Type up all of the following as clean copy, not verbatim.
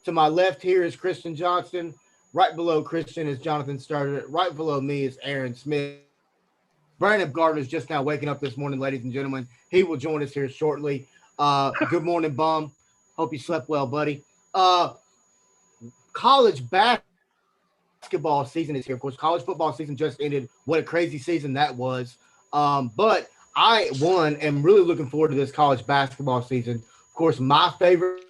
To my left here is Christian Johnston. Right below Christian is Jonathan Starter. Right below me is Aaron Smith. Brandon Gardner is just now waking up this morning, ladies and gentlemen. He will join us here shortly. Good morning, Bum. Hope you slept well, buddy. College basketball season is here. Of course, college football season just ended. What a crazy season that was. But I, am really looking forward to this college basketball season. Of course, my favorite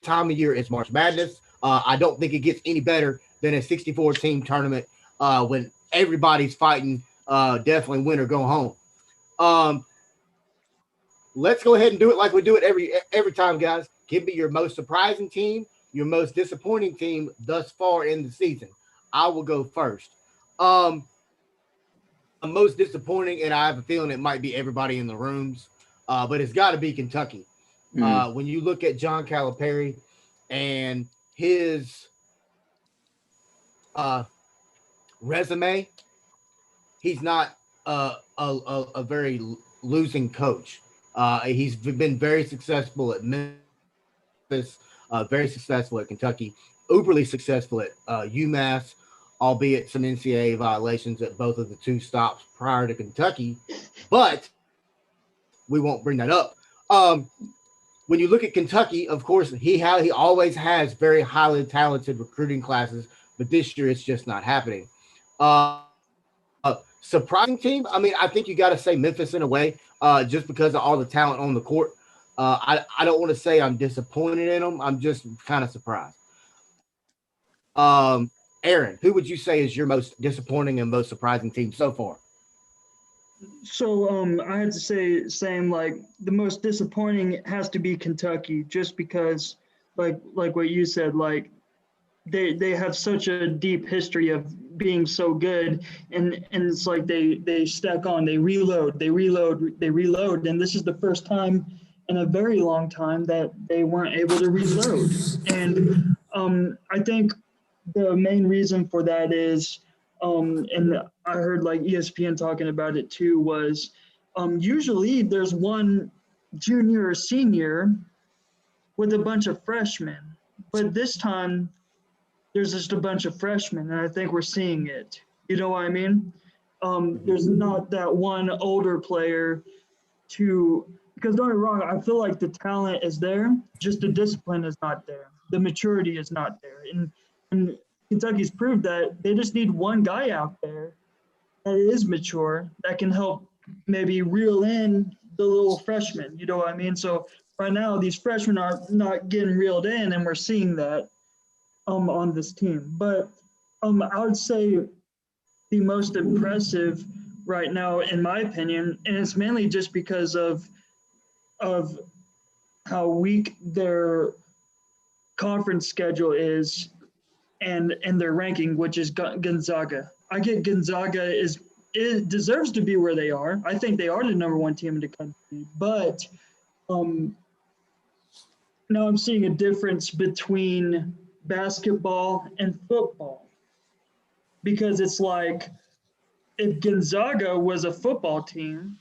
time of year is March Madness. I don't think it gets any better than a 64-team tournament when everybody's fighting definitely win or go home. Let's go ahead and do it like we do it every time, guys. Give me your most surprising team, your most disappointing team thus far in the season. I will go first. Most disappointing, and I have a feeling it might be everybody in the rooms, but it's got to be Kentucky. When you look at John Calipari and his resume, he's not a very losing coach. He's been very successful at Memphis, very successful at Kentucky, uberly successful at UMass, albeit some NCAA violations at both of the two stops prior to Kentucky. But we won't bring that up. When you look at Kentucky, of course, he always has very highly talented recruiting classes, but this year it's just not happening. Surprising team. I mean, I think you got to say Memphis in a way, just because of all the talent on the court. I don't want to say I'm disappointed in them. I'm just kind of surprised. Aaron, who would you say is your most disappointing and most surprising team so far? So I had to say same, like the most disappointing has to be Kentucky, just because like what you said, like they have such a deep history of being so good, and it's like they stack on, they reload, and this is the first time in a very long time that they weren't able to reload. And I think the main reason for that is, and I heard like ESPN talking about it too, was usually there's one junior or senior with a bunch of freshmen, but this time there's just a bunch of freshmen, and I think we're seeing it. You know what I mean? There's not that one older player because don't get me wrong, I feel like the talent is there, just the discipline is not there. The maturity is not there. And Kentucky's proved that they just need one guy out there that is mature, that can help maybe reel in the little freshmen. You know what I mean? So right now, these freshmen are not getting reeled in, and we're seeing that on this team. But I would say the most impressive right now, in my opinion, and it's mainly just because of how weak their conference schedule is and their ranking, which is Gonzaga. I get Gonzaga it deserves to be where they are. I think they are the number one team in the country, but now I'm seeing a difference between basketball and football, because it's like if Gonzaga was a football team,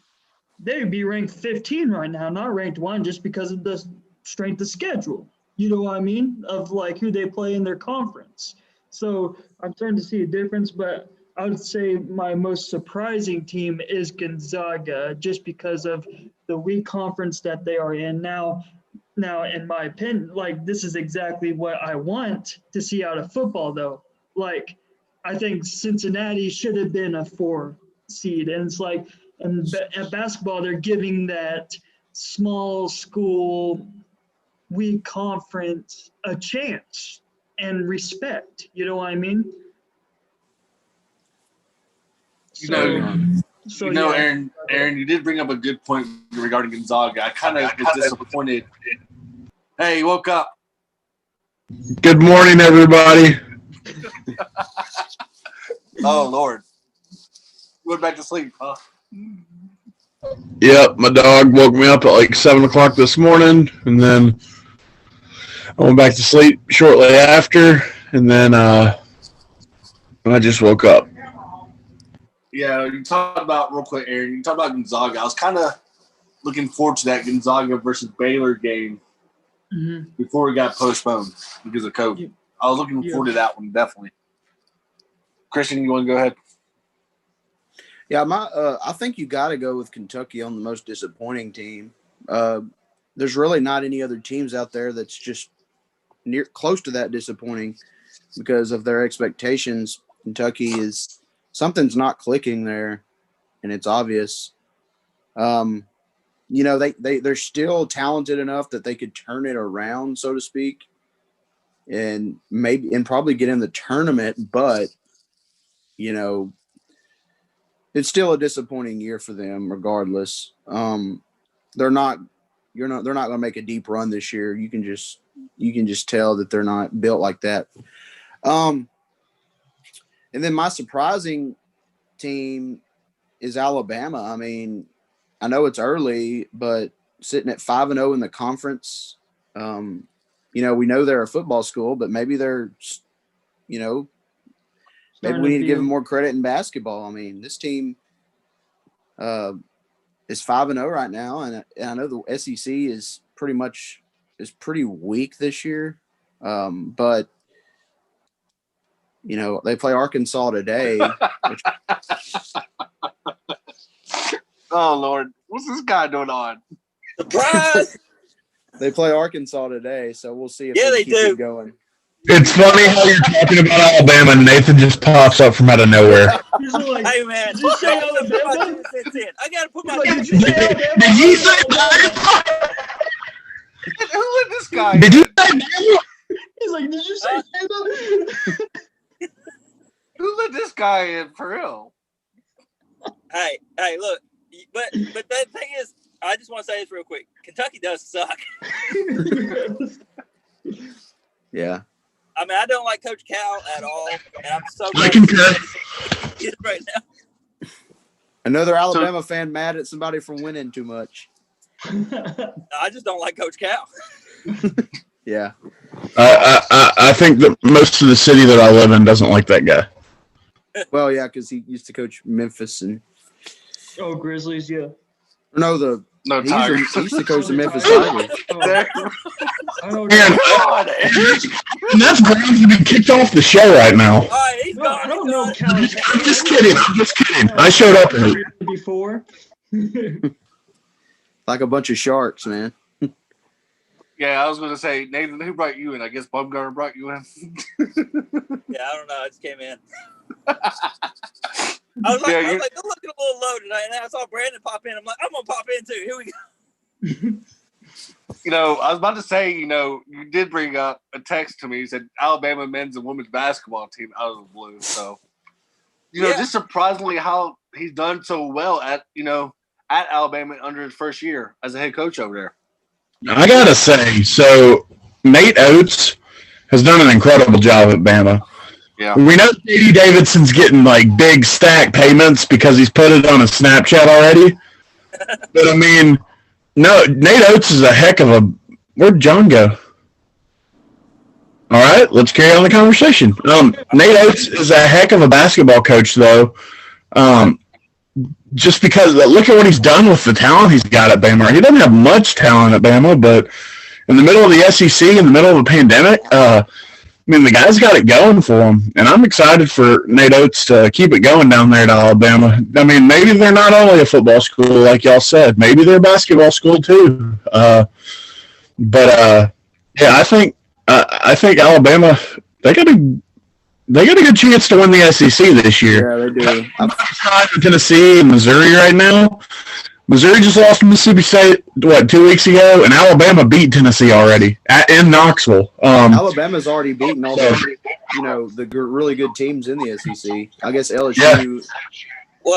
they'd be ranked 15 right now, not ranked 1, just because of the strength of schedule. You know what I mean? Of like who they play in their conference. So I'm starting to see a difference, but I would say my most surprising team is Gonzaga, just because of the weak conference that they are in now. Now, in my opinion, like this is exactly what I want to see out of football, though. Like, I think Cincinnati should have been a 4 seed, and it's like, and at basketball, they're giving that small school, weak conference a chance and respect. You know what I mean? Aaron, you did bring up a good point regarding Gonzaga. I kind of was disappointed. Hey, you woke up. Good morning, everybody. Oh, Lord. You went back to sleep, huh? Yep, my dog woke me up at like 7 o'clock this morning, and then I went back to sleep shortly after, and then I just woke up. Yeah, you talked about, real quick, Aaron, you talked about Gonzaga. I was kind of looking forward to that Gonzaga versus Baylor game before it got postponed because of COVID. I was looking forward to that one, definitely. Christian, you want to go ahead? Yeah, I think you got to go with Kentucky on the most disappointing team. There's really not any other teams out there that's just near close to that disappointing because of their expectations. Kentucky is something's not clicking there, and it's obvious. You know, they're still talented enough that they could turn it around, so to speak, and probably get in the tournament, but you know, it's still a disappointing year for them regardless. They're not going to make a deep run this year. You can just tell that they're not built like that. And then my surprising team is Alabama. I mean, I know it's early, but sitting at 5-0 in the conference, you know, we know they're a football school, but maybe they're, you know, maybe we need to give them more credit in basketball. I mean, this team is 5-0 right now, and I know the SEC is pretty weak this year. But you know, they play Arkansas today. Oh Lord, what's this guy doing on? Surprise! They play Arkansas today, so we'll see if they keep do. it going. It's funny how you're talking about Alabama and Nathan just pops up from out of nowhere. He's like, Hey man, Did you say I gotta put my Alabama? 2 cents in. I gotta put my Like, 2 did you cents say in. Alabama? Did you say Who let this guy? Did you say He's like, did you say Alabama? Who let this guy in for real? Hey, look, but the thing is, I just want to say this real quick. Kentucky does suck. Yeah. I mean, I don't like Coach Cal at all, and I'm so I glad concur. he is right now. Another Alabama fan mad at somebody for winning too much. I just don't like Coach Cal. Yeah. I think that most of the city that I live in doesn't like that guy. Well, yeah, because he used to coach Memphis and Oh, Grizzlies, yeah. no, he used to coach the Memphis Tigers. I know. And, and that's grounds to be kicked off the show right now. All right, he's No, gone. I don't He's know gone. Cal. I'm just kidding. I showed up early. Before. Like a bunch of sharks, man. Yeah, I was going to say, Nathan, who brought you in? I guess Bumgarner brought you in. Yeah, I don't know. I just came in. I was like, Yeah, they're looking a little low tonight, and I saw Brandon pop in. I'm like, I'm gonna pop in too. Here we go. You know, I was about to say, you know, you did bring up a text to me. You said Alabama men's and women's basketball team out of the blue. So, you know, Yeah. just surprisingly how he's done so well at Alabama under his first year as a head coach over there. I gotta say, so Nate Oates has done an incredible job at Bama. Yeah. We know J.D. Davidson's getting like big stack payments because he's put it on his Snapchat already. But I mean, no, Nate Oates is a heck of a. Where'd John go? All right, let's carry on the conversation. Nate Oates is a heck of a basketball coach, though. Just because look at what he's done with the talent he's got at Bama. He doesn't have much talent at Bama, but in the middle of the SEC, in the middle of a pandemic, I mean, the guy's got it going for him, and I'm excited for Nate Oates to keep it going down there at Alabama. I mean, maybe they're not only a football school, like y'all said. Maybe they're a basketball school, too. Yeah, I think Alabama, they got a good chance to win the SEC this year. Yeah, they do. I'm tied with Tennessee and Missouri right now. Missouri just lost to Mississippi State, 2 weeks ago, and Alabama beat Tennessee already in Knoxville. Alabama's already beaten all the, the really good teams in the SEC. I guess LSU,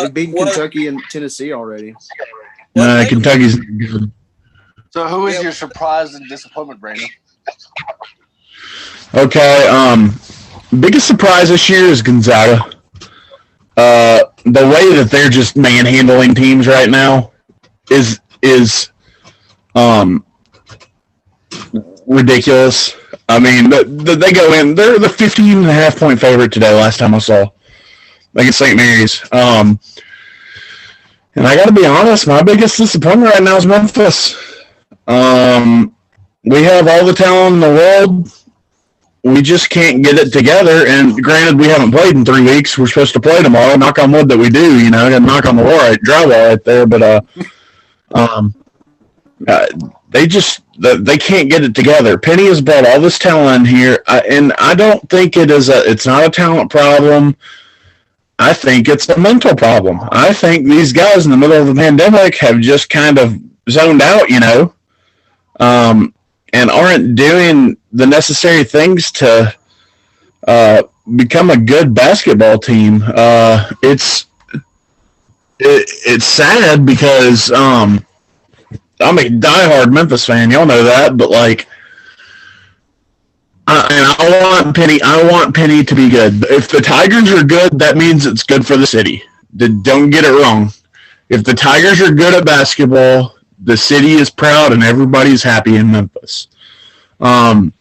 they've beaten Kentucky and Tennessee already. Kentucky's good. So who is your surprise and disappointment, Brandon? Okay, biggest surprise this year is Gonzaga. The way that they're just manhandling teams right now is ridiculous. I mean, they go in. They're the 15.5-point favorite today. Last time I saw, against St. Mary's. And I got to be honest, my biggest disappointment right now is Memphis. we have all the talent in the world. We just can't get it together. And granted, we haven't played in 3 weeks. We're supposed to play tomorrow. Knock on wood that we do. I got to knock on the drywall right there. But they can't get it together. Penny has brought all this talent in here, and I don't think it's not a talent problem. I think it's a mental problem. I think these guys in the middle of the pandemic have just kind of zoned out, and aren't doing the necessary things to become a good basketball team. It's sad because I'm a diehard Memphis fan. Y'all know that, but I want Penny to be good. If the Tigers are good, that means it's good for the city. Don't get it wrong. If the Tigers are good at basketball, the city is proud and everybody's happy in Memphis. The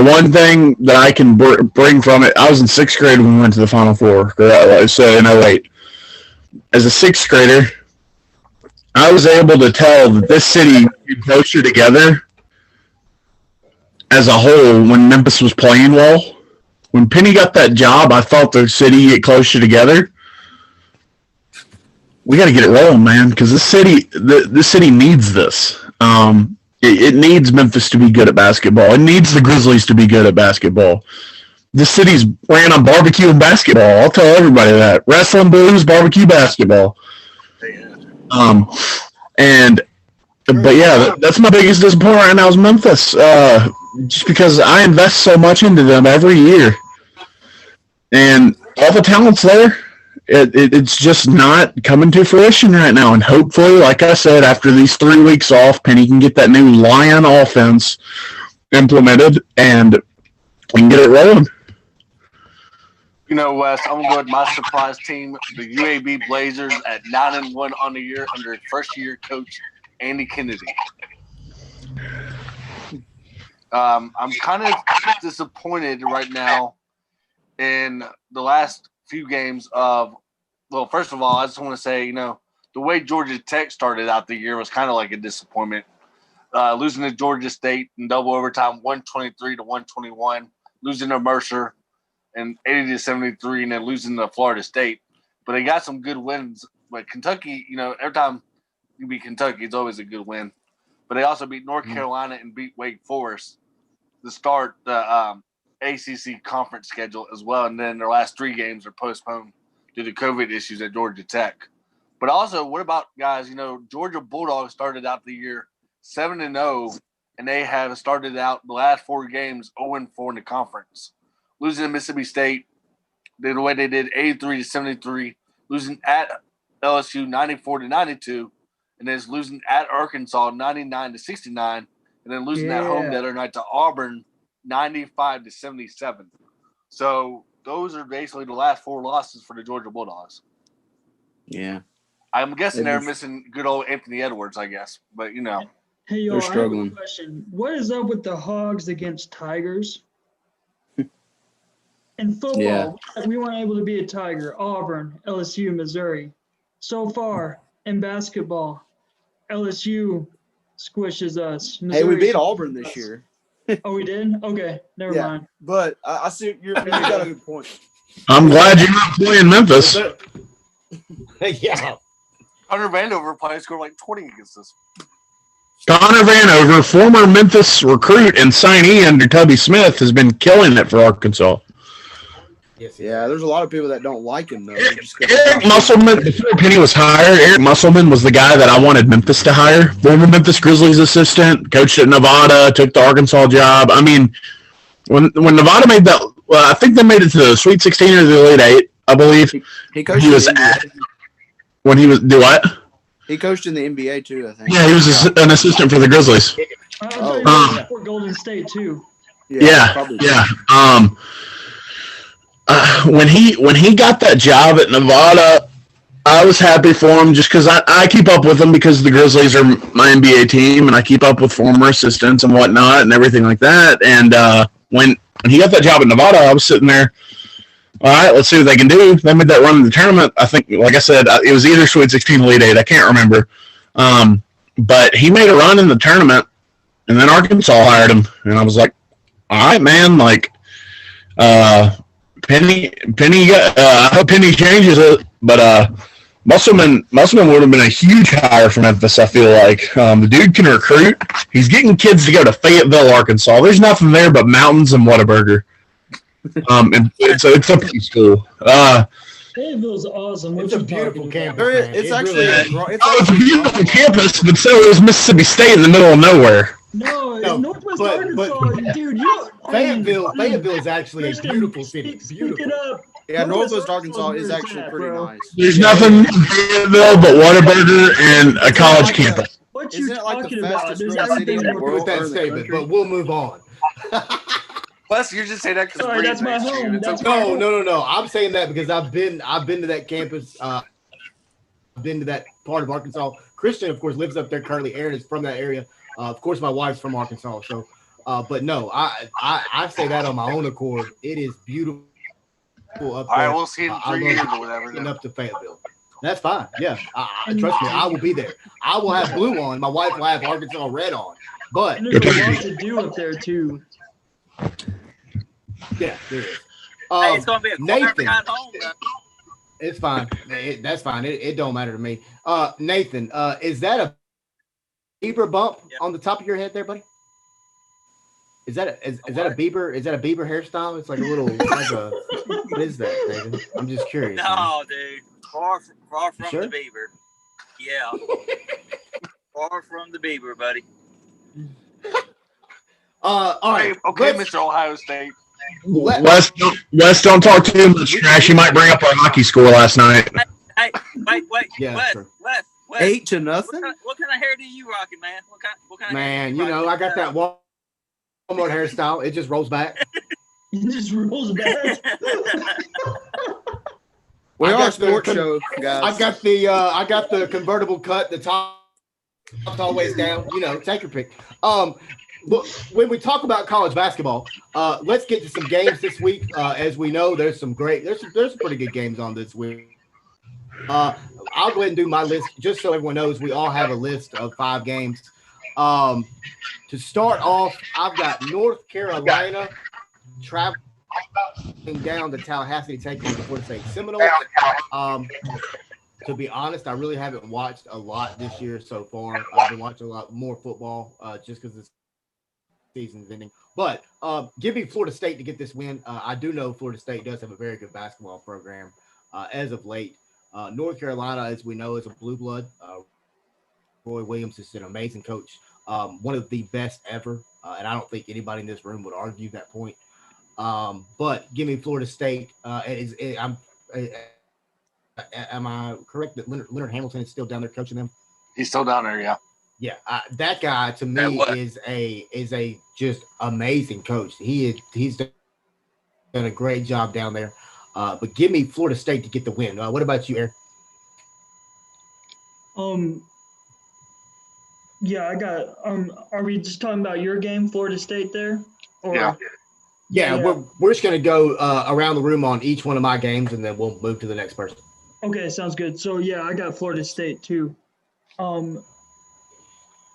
one thing that I can bring from it, I was in 6th grade when we went to the Final Four, so in 08. As a 6th grader, I was able to tell that this city got closer together as a whole when Memphis was playing well. When Penny got that job, I felt the city get closer together. We got to get it rolling, man, because this city needs this. It needs Memphis to be good at basketball. It needs the Grizzlies to be good at basketball. This city's ran on barbecue and basketball. I'll tell everybody that. Wrestling, blues, barbecue, basketball. But yeah, that's my biggest disappointment right now is Memphis. Just because I invest so much into them every year, and all the talent's there, it's just not coming to fruition right now. And hopefully, like I said, after these 3 weeks off, Penny can get that new Lion offense implemented, and we can get it rolling. Wes, I'm going to go with my surprise team, the UAB Blazers, at 9-1 on the year under first-year coach Andy Kennedy. I'm kind of disappointed right now in the last few games of – well, first of all, I just want to say, the way Georgia Tech started out the year was kind of like a disappointment. Losing to Georgia State in double overtime, 123-121, losing to Mercer and 80-73, and then losing to Florida State. But they got some good wins. But Kentucky, every time you beat Kentucky, it's always a good win. But they also beat North Carolina and beat Wake Forest to start the ACC conference schedule as well. And then their last 3 games are postponed due to COVID issues at Georgia Tech. But also, what about, guys, Georgia Bulldogs started out the year 7-0, and they have started out the last 4 games 0-4 in the conference. Losing to Mississippi State the way they did, 83-73, losing at LSU 94-92, and then losing at Arkansas 99-69, and then losing at home the other night to Auburn 95-77. So those are basically the last 4 losses for the Georgia Bulldogs. Yeah. I'm guessing they're missing good old Anthony Edwards, I guess. But, Hey, y'all, they're struggling. I have a question. What is up with the Hogs against Tigers? In football, we weren't able to beat a Tiger, Auburn, LSU, Missouri. So far, in basketball, LSU squishes us. Missouri, hey, we beat Auburn this year. Oh, we did? Okay, never mind. But I see you got a good point. I'm glad you're not playing Memphis. Yeah. Hunter Vandover probably scored like 20 against us. Connor Vanover, former Memphis recruit and signee under Tubby Smith, has been killing it for Arkansas. Yes, yeah, there's a lot of people that don't like him, though. Eric Musselman, before Penny was hired, Eric Musselman was the guy that I wanted Memphis to hire. Former Memphis Grizzlies assistant, coached at Nevada, took the Arkansas job. I mean, when Nevada made that, I think they made it to the Sweet 16 or the Elite 8, I believe. He coached when he was, do what? He coached in the NBA, too, I think. Yeah, he was an assistant for the Grizzlies. For Golden State, too. Yeah. When he got that job at Nevada, I was happy for him just because I keep up with them because the Grizzlies are my NBA team, and I keep up with former assistants and whatnot and everything like that. And when he got that job at Nevada, I was sitting there, all right, let's see what they can do. They made that run in the tournament. I think, like I said, it was either Sweet 16 or Elite 8. I can't remember. But he made a run in the tournament, and then Arkansas hired him, and I was like, all right, man, like, Penny, I hope Penny changes it, but Musselman would have been a huge hire for Memphis. I feel like the dude can recruit. He's getting kids to go to Fayetteville, Arkansas. There's nothing there but mountains and Whataburger. And it's a pretty school. Fayetteville's awesome. It's a beautiful campus. There Man. is- it's It actually really a is. gro- it's Oh, it's a actually beautiful campus, but so is Mississippi State in the middle of nowhere. No, No, Northwest but- Arkansas, dude. Fayetteville is actually a Christian, beautiful city. Speak Beautiful. it up. Yeah, Northwest Arkansas Arkansas is where actually it's at, pretty bro. nice. There's nothing in Fayetteville but Whataburger and a college campus. What you Isn't it like the talking about? fastest There's growing city in the everything With world? that or the statement, country? but we'll move on. Wes, you're just saying that because Sorry, that's my home. It's That's okay. No. I'm saying that because I've been to that campus. I've been to that part of Arkansas. Christian, of course, lives up there currently. Aaron is from that area. Of course, my wife's from Arkansas. So, but no, I say that on my own accord. It is beautiful up there. All right, we'll see in I 3 love years or whatever. getting then. up to Fayetteville. That's fine. Yeah, trust me, I will be there. I will have blue on. My wife will have Arkansas red on. But And there's a lot to do up there too. yeah, there is. Hey, it's gonna be a quarter Nathan. ride home. Though. It's fine. That's fine. It don't matter to me. Nathan, is that a Bieber bump Yeah. on the top of your head there, buddy? Is that a Bieber? Is that a Bieber hairstyle? It's like a little like a what is that, Nathan? I'm just curious. man. No, dude. Far from Sure? the beaver. Yeah. Far from the beaver, buddy. All right. Okay, let's- Mr. Ohio State. let- Wes, don't talk too much trash. You might bring up our hockey score last night. Hey, wait. Yeah, Wes, sure. Wes. 8-0. What kind of hair do you rocking, man? What kind of hair Man, you you know, I rocking? got that Walmart hairstyle. It just rolls back. It just rolls back. We I are a got the sports con- show, guys. I got the convertible cut. The top's always down. You know, take your pick. But when we talk about college basketball, let's get to some games this week. As we know, there's some pretty good games on this week. I'll go ahead and do my list just so everyone knows. We all have a list of 5 games. To start off, I've got North Carolina traveling down to Tallahassee to take on the Florida State Seminoles. To be honest, I really haven't watched a lot this year so far. I've been watching a lot more football just because this season's ending. But give me Florida State to get this win. I do know Florida State does have a very good basketball program as of late. North Carolina, as we know, is a blue blood. Roy Williams is an amazing coach, one of the best ever, and I don't think anybody in this room would argue that point. But give me Florida State. Am I correct that Leonard Hamilton is still down there coaching them? He's still down there, yeah. Yeah, that guy to me is a just amazing coach. He's done a great job down there. But give me Florida State to get the win. What about you, Aaron? Yeah, I got. Are we just talking about your game, Florida State there? Or, Yeah. Yeah, Yeah. we're just gonna go around the room on each one of my games, and then we'll move to the next person. Okay, sounds good. So yeah, I got Florida State too.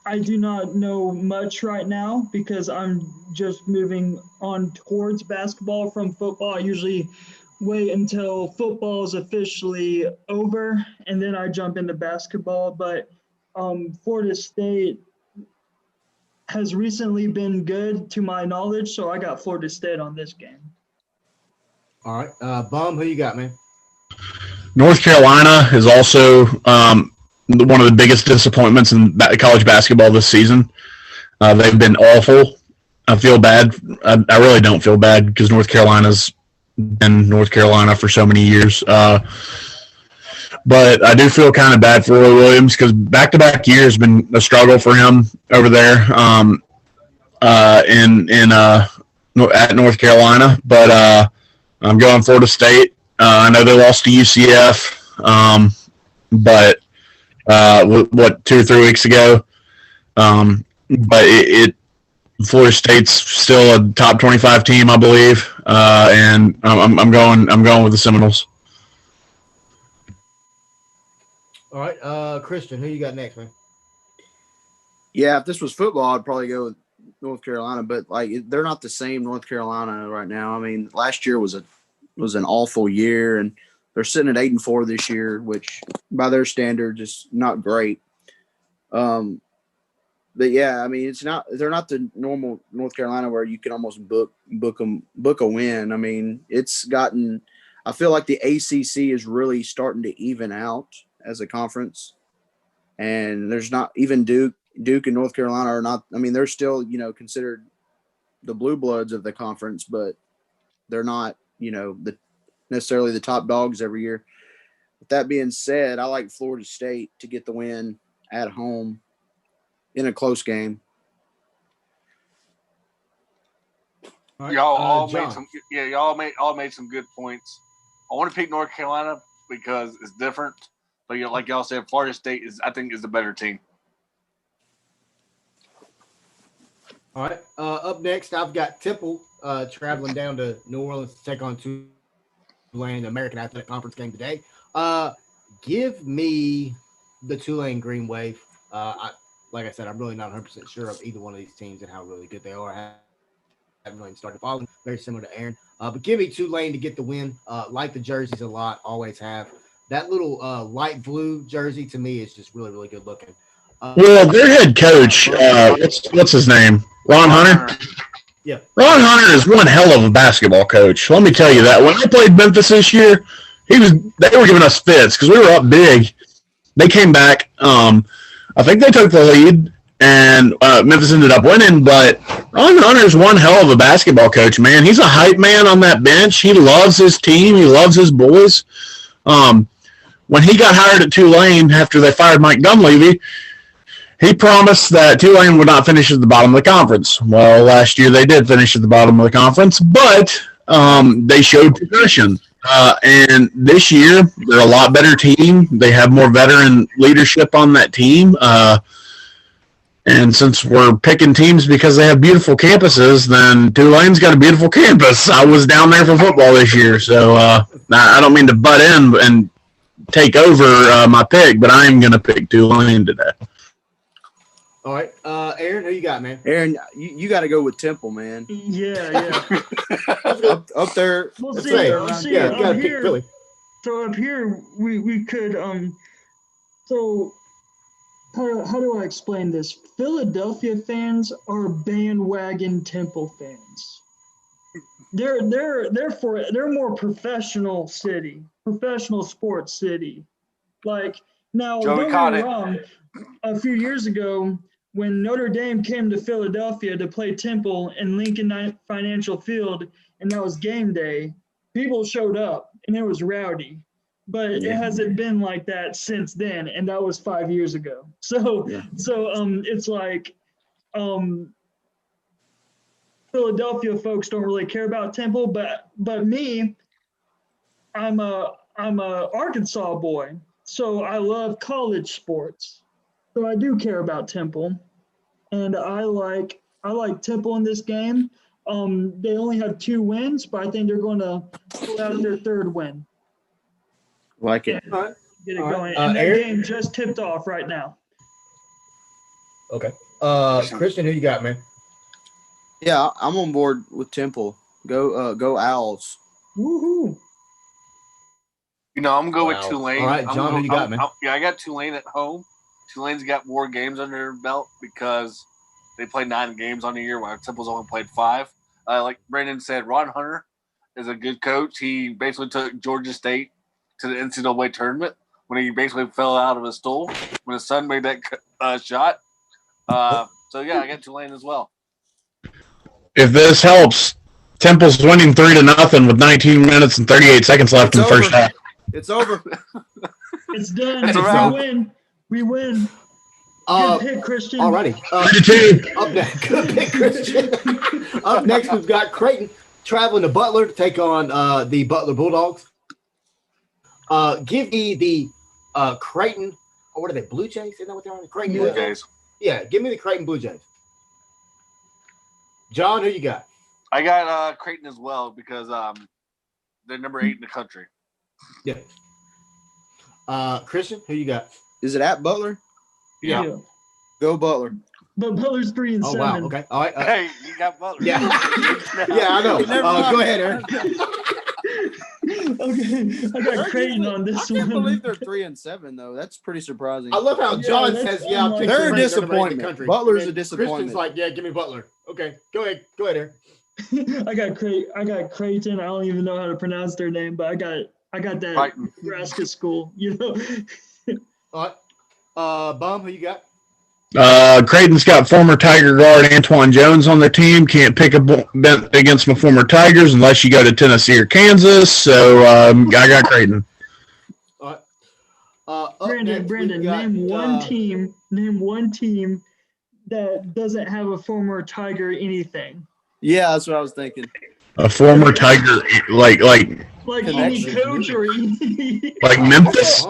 I do not know much right now because I'm just moving on towards basketball from football. I usually wait until football is officially over and then I jump into basketball. But Florida State has recently been good to my knowledge, so I got Florida State on this game. All right, Bum, who you got, man? North Carolina is also one of the biggest disappointments in college basketball this season. They've been awful. I feel bad. I really don't feel bad because North Carolina's been North Carolina for so many years. But I do feel kind of bad for Roy Williams because back-to-back years has been a struggle for him over there at North Carolina. But I'm going Florida State. I know they lost to UCF, but 2 or 3 weeks ago. But Florida State's still a top 25 team, I believe, and I'm going with the Seminoles. All right, Christian, who you got next, man? Yeah, if this was football, I'd probably go with North Carolina, but like they're not the same North Carolina right now. I mean, last year was an awful year, and they're sitting at 8-4 this year, which by their standards is not great. But yeah, I mean, they're not the normal North Carolina where you can almost book a win. I mean, I feel like the ACC is really starting to even out as a conference, and there's not even Duke and North Carolina are not. I mean, they're still considered the blue bloods of the conference, but they're not necessarily the top dogs every year. With that being said, I like Florida State to get the win at home in a close game. All right, Y'all all John. y'all made some good points. I want to pick North Carolina because it's different, but like y'all said, Florida State is the better team. All right. Up next, I've got Temple traveling down to New Orleans to take on Tulane, the American Athletic Conference game today. Give me the Tulane Green Wave. Like I said, I'm really not 100% sure of either one of these teams and how really good they are. I haven't really started following. Very similar to Aaron. But give me Tulane to get the win. Like the jerseys a lot, always have. That little light blue jersey to me is just really, really good looking. Well, their head coach, what's his name? Ron Hunter? Yeah. Ron Hunter is one hell of a basketball coach. Let me tell you that. When I played Memphis this year, they were giving us fits because we were up big. They came back. I think they took the lead, and Memphis ended up winning. But Ron Hunter's one hell of a basketball coach, man. He's a hype man on that bench. He loves his team. He loves his boys. When he got hired at Tulane after they fired Mike Dunleavy, he promised that Tulane would not finish at the bottom of the conference. Well, last year they did finish at the bottom of the conference, but they showed progression. And this year, they're a lot better team. They have more veteran leadership on that team. And since we're picking teams because they have beautiful campuses, then Tulane's got a beautiful campus. I was down there for football this year, so I don't mean to butt in and take over my pick, but I am going to pick Tulane today. All right. Aaron, who you got, man? Aaron, you got to go with Temple, man. Yeah. Up there. We'll Let's see. say, We'll see. yeah, you got to Up pick here, Philly. so up here, we could So how do I explain this? Philadelphia fans are bandwagon Temple fans. They're more professional sports city. Like now, Joey don't caught get me it. wrong. A few years ago, when Notre Dame came to Philadelphia to play Temple in Lincoln Financial Field, and that was game day, people showed up and it was rowdy. But it hasn't been like that since then, and that was 5 years ago. So it's like Philadelphia folks don't really care about Temple, but me, I'm a Arkansas boy, so I love college sports. So I do care about Temple, and I like Temple in this game. They only have 2 wins, but I think they're going to pull out their 3rd win. Like it. All right. Get it All right. going. And that Aaron? game just tipped off right now. Okay. Christian, who you got, man? Yeah, I'm on board with Temple. Go Owls. Woohoo! I'm gonna go with Wow. Tulane. All right, John, who you got, man? I got Tulane at home. Tulane's got more games under their belt because they played 9 games on the year, while Temple's only played 5. Like Brandon said, Ron Hunter is a good coach. He basically took Georgia State to the NCAA tournament when he basically fell out of his stool when his son made that shot. So yeah, I got Tulane as well. If this helps, Temple's winning 3-0 with 19 minutes and 38 seconds left in the first half. It's over. It's done. It's a wrap. We win. Good pick, Christian. Alrighty. Up next, good pick, Christian. Up next, we've got Creighton traveling to Butler to take on the Butler Bulldogs. Give me the Creighton, or what are they, Blue Jays? Isn't that what they're on? Creighton Blue Jays. Yeah, give me the Creighton Blue Jays. John, who you got? I got Creighton as well because they're number 8 in the country. Yeah. Christian, who you got? Is it at Butler? Yeah. Go Butler. But Butler's 3 and Oh 7. wow. Okay. All right. Hey, you got Butler. Yeah. Yeah, I know. Never mind. Go ahead, Aaron. Okay, I got Creighton on this I can't one. believe they're 3 and 7 though. That's pretty surprising. I love how Yeah, John that's says, "Yeah, I'll take They're a the best running back in the disappointment. country." Butler's And a disappointment. Christian's like, "Yeah, give me Butler." Okay, go ahead, Aaron. I got Creighton. I don't even know how to pronounce their name, but I got that Right. Nebraska school. You know. All right. Bum, who you got? Creighton's got former Tiger guard Antoine Jones on their team. Can't pick a bent against my former Tigers unless you go to Tennessee or Kansas. So I got Creighton. All right. Up next, Brandon, we've got, name one team that doesn't have a former Tiger anything. Yeah, that's what I was thinking. A former Tiger, like Like any Connection. coach or any. Memphis.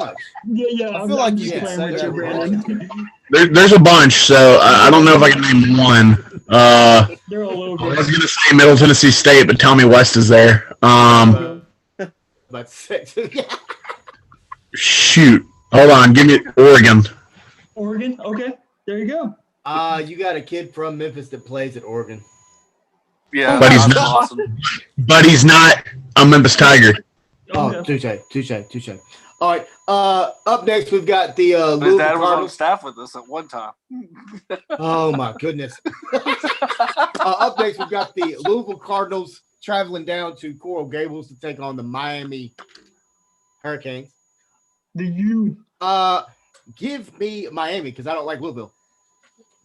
Yeah. I I'm, feel like I'm you just could playing say with that you, Brandon. There's a bunch, so I don't know if I can name one. They're all I over. was gonna say Middle Tennessee State, but Tommy West is there. About 6. Shoot, hold on, give me Oregon. Oregon. Okay, there you go. You got a kid from Memphis that plays at Oregon. Yeah, But he's that's not. awesome. But he's not a Memphis Tiger. Oh, Okay. touche. All right. Up next, we've got the His Louisville dad was on Cardinals. staff with us at one time. Oh my goodness. Up next, we've got the Louisville Cardinals traveling down to Coral Gables to take on the Miami Hurricanes. The U. Give me Miami because I don't like Louisville.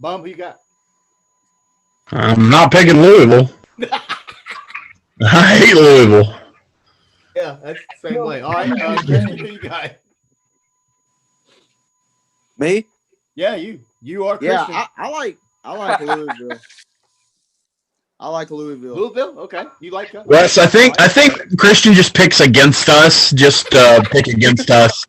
Bum, who you got? I'm not picking Louisville. I hate Louisville. Yeah, that's the same way. All right, Christian, who you got? Me? Yeah, you are Yeah, Christian. I like Louisville. I like Louisville. Louisville, okay. You like that? Wes, I think Christian just picks against us. Just pick against us.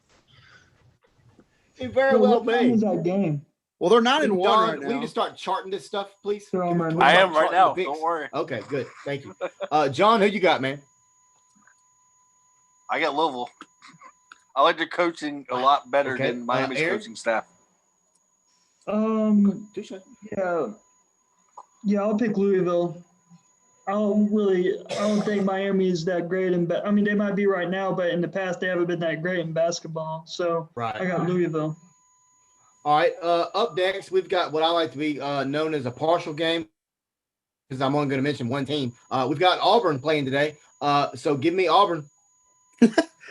He very well What time may. is that game? Well, they're 9 and 1 Don, right will you now. just start charting this stuff, please? They're on right Can now. we I start am right charting now. the picks? Don't worry. Okay, good. Thank you. John, who you got, man? I got Louisville. I like their coaching a lot better Okay. than Miami's Aaron? coaching staff. Touche. Yeah, I'll pick Louisville. I don't think Miami is that great I mean, they might be right now, but in the past they haven't been that great in basketball. So I Right. got Louisville. All right. Up next, we've got what I like to be known as a partial game because I'm only going to mention one team. We've got Auburn playing today. So give me Auburn.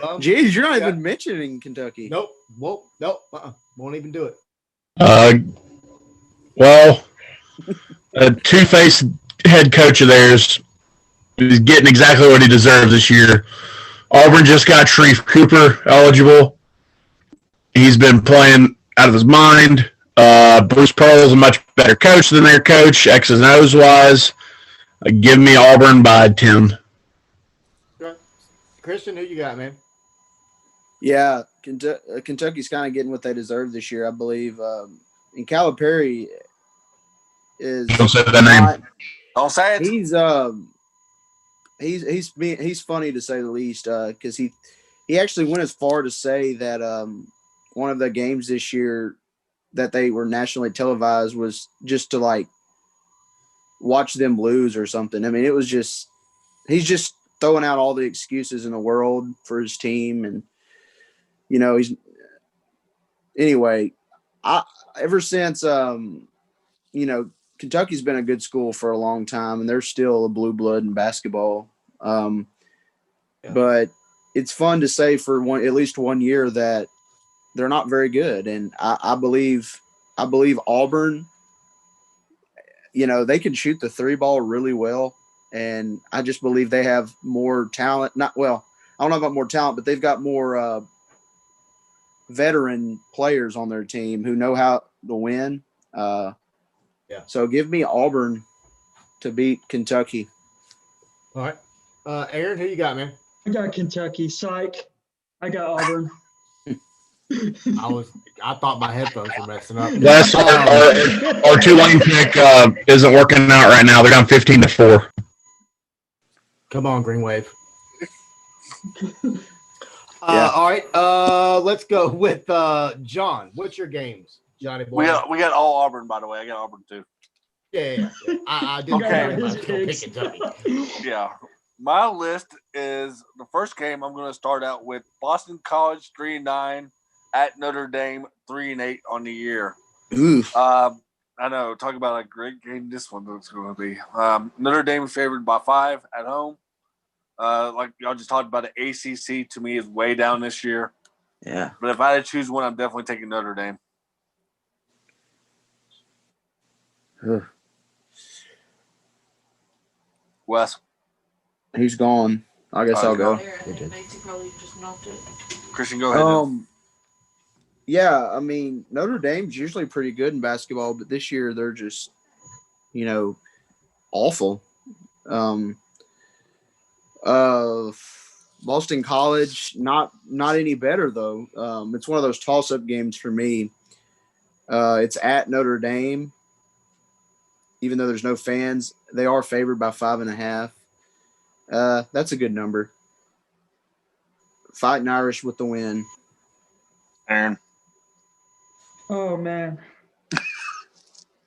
Jeez, you're not Yeah. even mentioning Kentucky. Nope. Whoa. Nope. Won't even do it. Well, a two-faced head coach of theirs is getting exactly what he deserves this year. Auburn just got Sharif Cooper eligible. He's been playing out of his mind. Bruce Pearl is a much better coach than their coach, X's and O's wise. Give me Auburn by 10. Christian, who you got, man? Yeah, Kentucky's kind of getting what they deserve this year, I believe. And Calipari is Don't say that name. Don't say it. he's funny to say the least because he actually went as far to say that one of the games this year that they were nationally televised was just to like watch them lose or something. I mean, it was just he's just throwing out all the excuses in the world for his team, and ever since Kentucky's been a good school for a long time, and they're still a blue blood in basketball. But it's fun to say for at least 1 year that they're not very good. And I believe Auburn, they can shoot the three ball really well. And I just believe they have more talent. I don't know about more talent, but they've got more veteran players on their team who know how to win. So give me Auburn to beat Kentucky. All right. Aaron, who you got, man? I got Kentucky. Psych. I got Auburn. I thought my headphones were messing up. Last our Tulane pick isn't working out right now. They're down 15-4. Come on, Green Wave. Yeah. All right. Let's go with John. What's your games? Johnny boy. We got all Auburn, by the way. I got Auburn too. Yeah. I did Okay. think His about pick picks. Kentucky. Yeah. My list is the first game. I'm going to start out with Boston College 3-9 at Notre Dame 3-8 on the year. Oof. I know. Talk about a great game. This one looks going to be. Notre Dame favored by 5 at home. Like y'all just talked about, the ACC to me is way down this year. Yeah. But if I had to choose one, I'm definitely taking Notre Dame. Ugh. Wes, He's gone. I guess I'll go. Christian, go ahead. Yeah, I mean, Notre Dame's usually pretty good in basketball, but this year they're just, awful. Boston College, not any better though. It's one of those toss-up games for me. It's at Notre Dame, even though there's no fans. They are favored by 5.5. That's a good number. Fighting Irish with the win. Aaron. Oh man,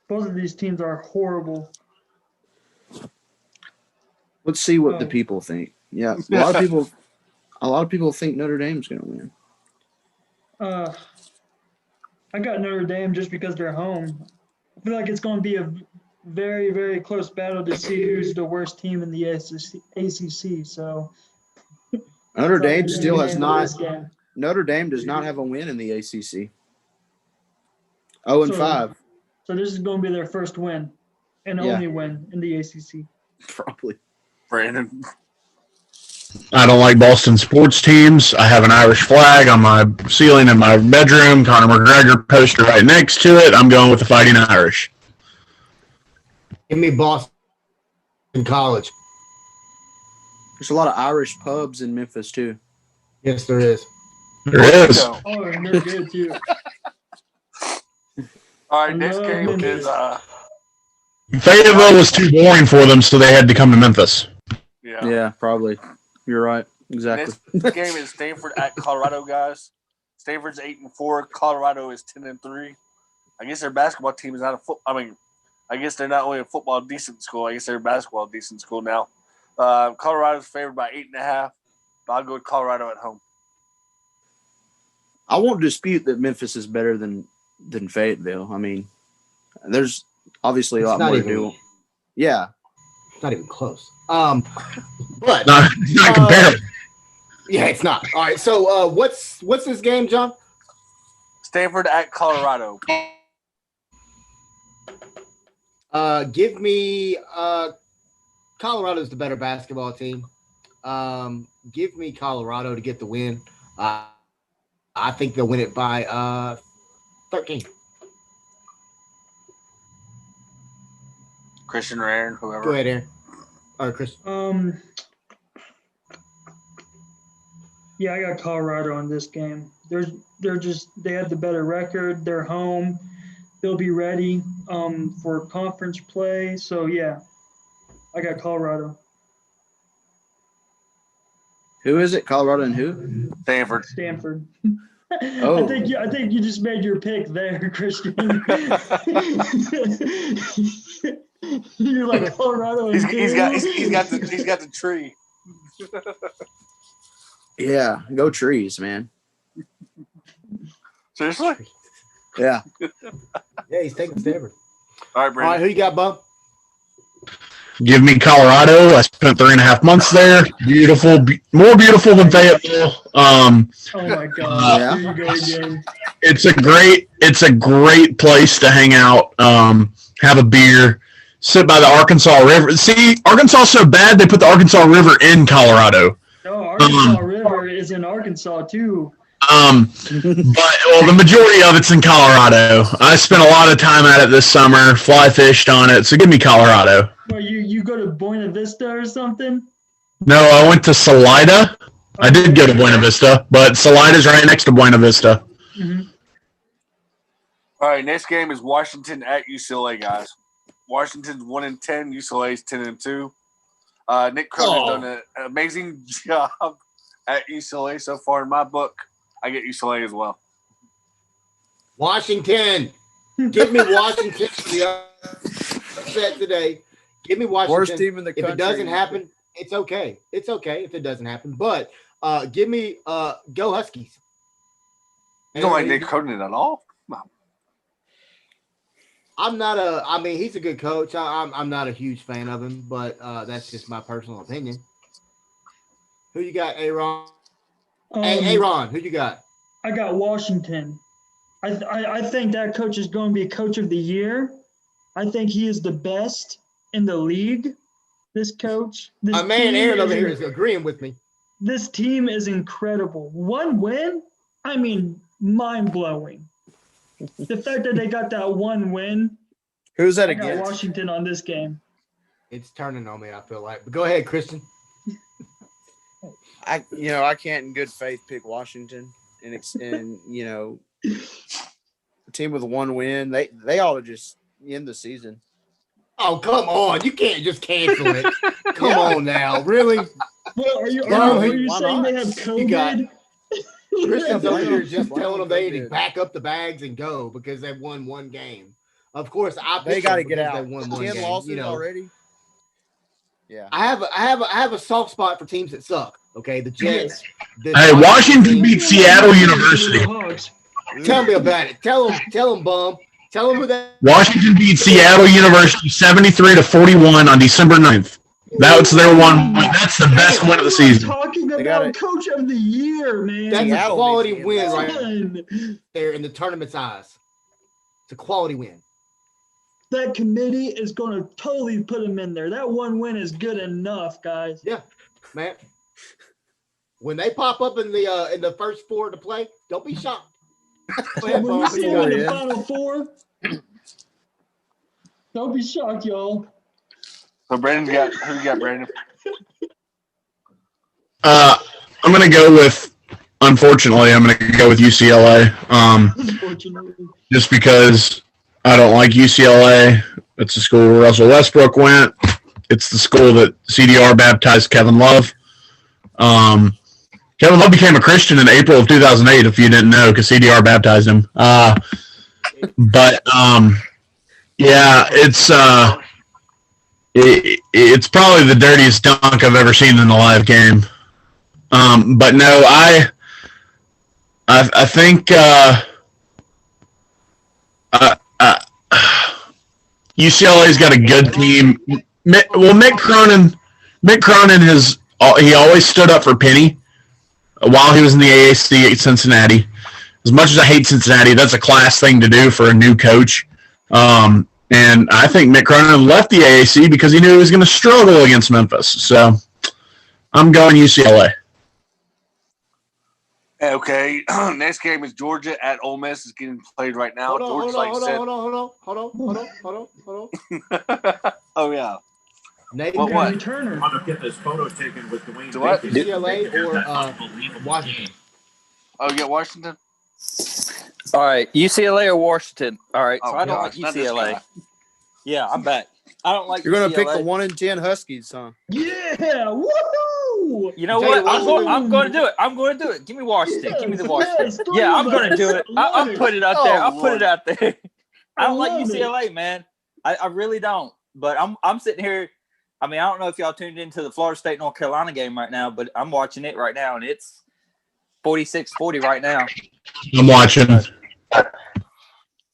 both of these teams are horrible. Let's see what the Oh. people think. Yeah, a lot of people think Notre Dame's going to win. I got Notre Dame just because they're home. I feel like it's going to be a very, very close battle to see who's the worst team in the ACC. So Notre Dame still has This not. game. Notre Dame does not have a win in the ACC. 0-5, So this is going to be their first win and Yeah. only win in the ACC. probably. Brandon. I don't like Boston sports teams. I have an Irish flag on my ceiling in my bedroom. Conor McGregor poster right next to it. I'm going with the Fighting Irish. Give me Boston College. There's a lot of Irish pubs in Memphis too. Yes, there is. There is. Go. Oh, and they're good too. All right, next No, game Memphis. is Fayetteville was too boring for them, so they had to come to Memphis. Yeah, probably. You're right. Exactly. Next game is Stanford at Colorado, guys. Stanford's 8-4. Colorado is 10-3. I guess their basketball team is not a foot. I mean, I guess they're not only a football decent school. I guess they're a basketball decent school now. Colorado's favored by 8.5. But I'll go with Colorado at home. I won't dispute that Memphis is better than Fayetteville. I mean, there's obviously a It's lot not more to even- do. Yeah. Not even close. But Not comparable. yeah, it's not. All right. So what's this game, John? Stanford at Colorado. Give me Colorado's the better basketball team. Give me Colorado to get the win. I think they'll win it by 13. Christian or Aaron, whoever. Go ahead, Aaron. Or Chris. Yeah, I got Colorado in this game. They have the better record. They're home. They'll be ready for conference play. So yeah, I got Colorado. Who is it? Colorado and who? Stanford. Stanford. Oh. I think you just made your pick there, Christian. You're like Colorado. And He's got the tree. Yeah. Go Trees, man. Seriously? Yeah. Yeah, he's taking Stanford. All right, All right, Brandon. who you got, Bub? Give me Colorado. I spent 3.5 months there. Beautiful, more beautiful than Fayetteville. Oh my God! Yeah. Here you go again. It's a great place to hang out, have a beer, sit by the Arkansas River. See, Arkansas is so bad they put the Arkansas River in Colorado. No, Arkansas River is in Arkansas too. But the majority of it's in Colorado. I spent a lot of time at it this summer, fly fished on it. So give me Colorado. Well, you go to Buena Vista or something? No, I went to Salida. I did go to Buena Vista, but Salida's right next to Buena Vista. Mhm. All right, next game is Washington at UCLA, guys. Washington's 1-10. UCLA's 10-2. Nick Cronin's done an amazing job at UCLA so far in my book. I get UCLA as well. Washington. Give me Washington for the upset today. Give me Washington. Worst team in the country. If it doesn't happen, it's okay. It's okay if it doesn't happen. But give me go Huskies. You don't like Nick Cronin at all? I'm not a. I mean, he's a good coach. I'm not a huge fan of him, but that's just my personal opinion. Who you got, Aaron? Hey, Aaron, who you got? I got Washington. I think that coach is going to be coach of the year. I think he is the best in the league. This coach. My man Aaron over here is agreeing with me. This team is incredible. One win, I mean, mind-blowing. The fact that they got that one win. Who's that I got against? Washington on this game. It's turning on me, I feel like. But go ahead, Christian. I can't in good faith pick Washington, and a team with one win, they ought to just end the season. Oh, come on. You can't just cancel it. Come on now. Really? Well, are you Why saying not? they have You got- COVID? Christian's over here just Why telling them don't they they need do to it? back up the bags and go because they've won one game. Of course, They got to to get out. They won one 10 game. losses You know, already. Yeah. I have a soft spot for teams that suck. Okay, the Jets. the Hey, Washington team. beat Seattle University. Hawks. Tell me about it. Tell them, bum. Tell them who that. Washington beat Seattle University 73-41 on December 9th. That's their one. That's the best win of the season. Talking got about it. coach of the year, man. That's a Seattle quality needs to win get right Son, there in the tournament's eyes. It's a quality win. that committee is going to totally put him in there. That one win is good enough, guys. Yeah, man. When they pop up in the first four to play, don't be shocked. Go ahead, When you Bum. see him in the Yeah. Final Four, don't be shocked, y'all. So who you got, Brandon? I'm gonna go with. Unfortunately, I'm gonna go with UCLA. Unfortunately. Just because I don't like UCLA. It's the school where Russell Westbrook went. It's the school that CDR baptized Kevin Love. Kevin Love became a Christian in April of 2008, if you didn't know, because CDR baptized him. Yeah, it's probably the dirtiest dunk I've ever seen in a live game. But no, I think UCLA's got a good team. Mick Cronin he always stood up for Penny while he was in the AAC at Cincinnati. As much as I hate Cincinnati, that's a class thing to do for a new coach. And I think Mick Cronin left the AAC because he knew he was going to struggle against Memphis. So I'm going UCLA. Okay, next game is Georgia at Ole Miss. Is getting played right now. Hold on. Oh yeah. Nate, What? Gary Turner. want to get this photo taken with Dwayne Do what? Bacon. UCLA or That's unbelievable. Washington? Oh, you got Washington. All right, UCLA or Washington. All right, so Oh, I don't like gosh, not this UCLA. guy. Yeah, I'm back. I don't like. You're going to pick UCLA. the 1-10 Huskies, huh? Yeah, woohoo! You know Tell what? you what, I'm going to do it. I'm going to do it. Give me Washington. Give me the Yes, Washington. yes, Yeah, I'm three going to of do us. it. Love I'll it. put it out Oh, there. I'll put Lord. it out there. I don't like love it. UCLA, man. I really don't. But I'm sitting here. I mean, I don't know if y'all tuned into the Florida State North Carolina game right now, but I'm watching it right now, and it's 46-40 right now. I'm watching.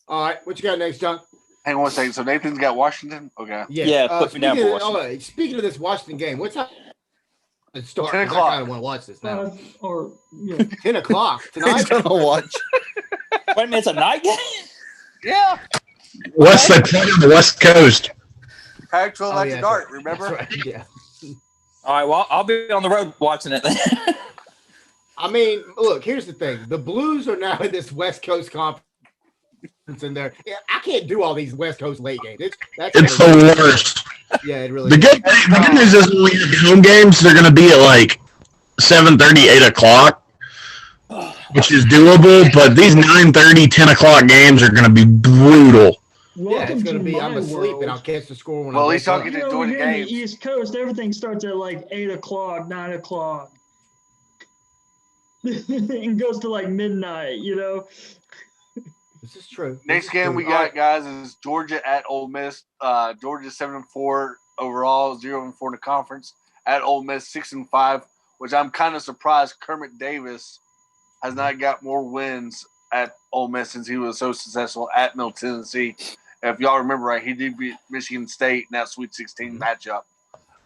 All right, what you got next, John? Hang on one second. So Nathan's got Washington. Okay. Yeah, put me down for Washington. Speaking of this Washington game, what's up? It starts. 10 I o'clock. kind of want to watch this now. Or yeah. 10 o'clock He's tonight. going to watch. Wait a minute, it's a night game? Yeah. The West Coast. Pac-12 Oh, after yeah, dark. that's Remember? right. Yeah. All right, well, I'll be on the road watching it then. I mean, look, here's the thing. The Blues are now in this West Coast conference in there. Yeah, I can't do all these West Coast late games. It's the worst. Yeah, it really The is. good news is when we have home games, they're going to be at like 7:30, 8 o'clock, which is doable. But these 9:30, 10 o'clock games are going to be brutal. Yeah, it's going to be, I'm my asleep world. and I'll catch the score when Well, I at wake least I'll up. get You to know, enjoy the here in the games. East Coast, everything starts at like 8 o'clock, 9 o'clock. and goes to like midnight, you know? This is true. This Next is game true. we All got, right. guys, is Georgia at Ole Miss. Georgia 7-4 overall, 0-4 in the conference. At Ole Miss 6-5, which I'm kind of surprised Kermit Davis has not got more wins at Ole Miss since he was so successful at Middle Tennessee. If y'all remember right, he did beat Michigan State in that Sweet 16 matchup.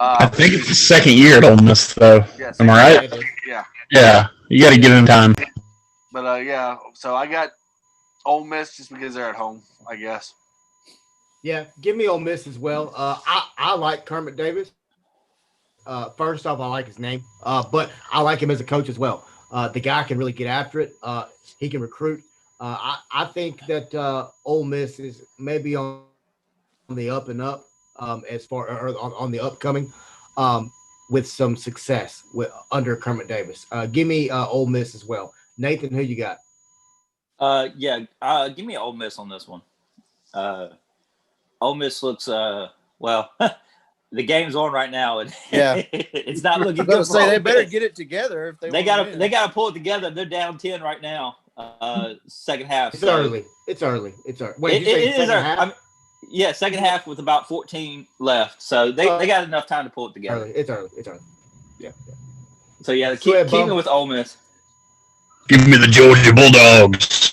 I think it's the second year at Ole Miss, though. Yeah, Am I Yeah, right? it is. Yeah. Yeah. You got to give him time. But, yeah, so I got Ole Miss just because they're at home, I guess. Yeah, give me Ole Miss as well. I like Kermit Davis. First off, I like his name, but I like him as a coach as well. The guy can really get after it. He can recruit. I think that Ole Miss is maybe on the up and up as far or on the upcoming with some success with under Kermit Davis. Give me Ole Miss as well. Nathan, who you got? Give me Ole Miss on this one. Ole Miss looks well. The game's on right now, and Yeah. it's not looking I'm gonna good. For say they Ole better Miss. get it together if they They wanna got to win. they got to pull it together. They're down 10 right now. Second half. It's so early. It's early. It's early. Wait, It, did you say it is second early. half? I mean, yeah, second half with about 14 left, so they got enough time to pull it together. Early. It's early. It's early. Yeah. So yeah, Go ahead, keep Bum. it with Ole Miss. Give me the Georgia Bulldogs.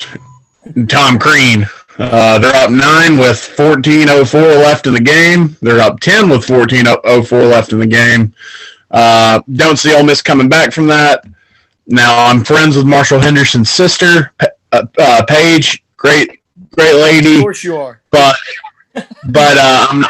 Tom Crean. They're up 9 with 14:04 left in the game. They're up 10 with 14:04 left in the game. Don't see Ole Miss coming back from that. Now I'm friends with Marshall Henderson's sister, Paige. Great Of lady. course you are. But I'm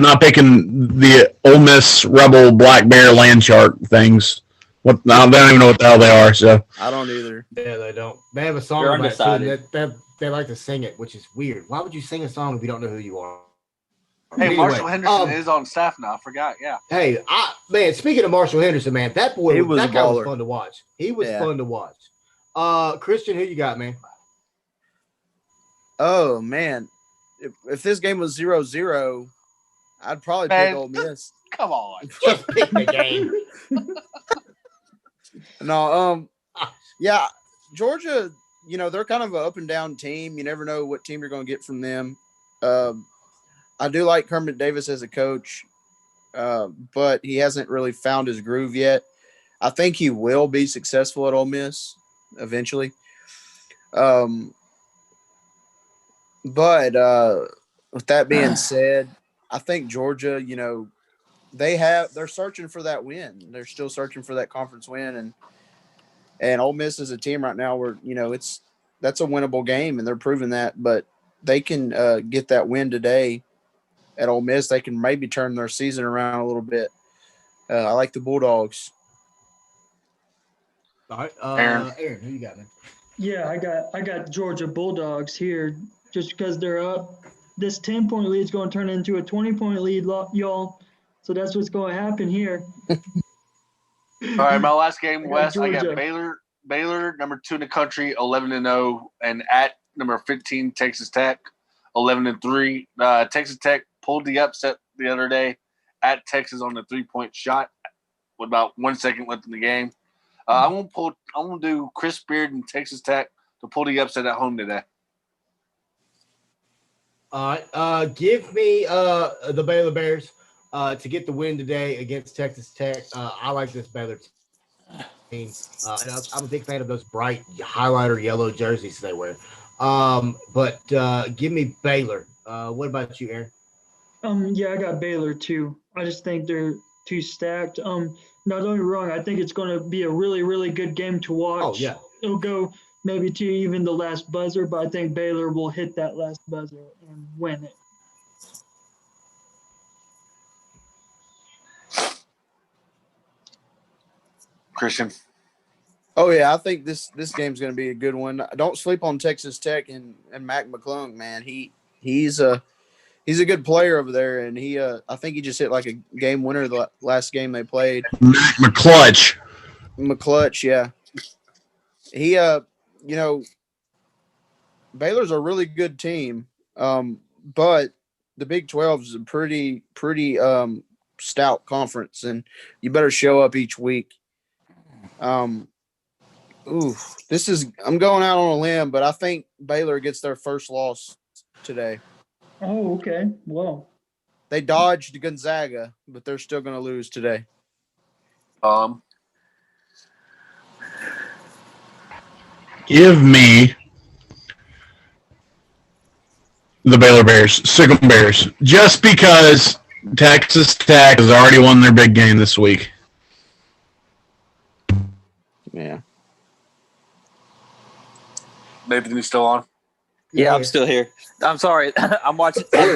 not picking the Ole Miss Rebel Black Bear Land Shark things. What? I don't even know what the hell they are. So I don't either. Yeah, they don't. They have a song You're about it too, and undecided. they like to sing it, which is weird. Why would you sing a song if you don't know who you are? Hey, Anyway, Marshall Henderson is on staff now. I forgot. Yeah. Hey, man, speaking of Marshall Henderson, man, that He boy, was that a guy was baller. fun to watch. He was Yeah. fun to watch. Christian, who you got, man? Oh man, if this game was 0-0, I'd probably pick Man. Ole Miss. Come on. Just pick the game. No, yeah, Georgia. You know they're kind of an up and down team. You never know what team you're going to get from them. I do like Kermit Davis as a coach, but he hasn't really found his groove yet. I think he will be successful at Ole Miss eventually. But with that being said, I think Georgia, you know, they're searching for that win. They're still searching for that conference win, and Ole Miss is a team right now where you know that's a winnable game, and they're proving that. But they can get that win today at Ole Miss. They can maybe turn their season around a little bit. I like the Bulldogs. All right, Aaron, who you got, man? Yeah, I got Georgia Bulldogs here just because they're up. This 10-point lead is going to turn into a 20-point lead, y'all. So that's what's going to happen here. All right, my last game, I got West. I Georgia. got Baylor, number 2 in the country, 11-0, and at number 15, Texas Tech, 11-3. Texas Tech pulled the upset the other day at Texas on the 3-point shot with about 1 second left in the game. I'm gonna do Chris Beard and Texas Tech to pull the upset at home today. All right, give me the Baylor Bears to get the win today against Texas Tech. I like this Baylor team. And I'm a big fan of those bright highlighter yellow jerseys they wear. But give me Baylor. What about you, Aaron? Yeah, I got Baylor too. I just think they're too stacked. Not only wrong, I think it's going to be a really, really good game to watch. Oh, yeah. It'll go maybe to even the last buzzer, but I think Baylor will hit that last buzzer and win it. Christian. Oh yeah, I think this game's going to be a good one. Don't sleep on Texas Tech and Mac McClung, man. He's a good player over there, and I think he just hit like a game winner the last game they played. Mac McClutch. McClutch, yeah. He you know, Baylor's a really good team, but the Big 12 is a pretty stout conference, and you better show up each week. Ooh, I'm going out on a limb, but I think Baylor gets their first loss today. Oh, okay. Well, They dodged Gonzaga, but they're still going to lose today. Give me the Baylor Bears, Sick 'em Bears, just because Texas Tech has already won their big game this week. Yeah. Nathan, you still on? Yeah, I'm still here. I'm sorry. I'm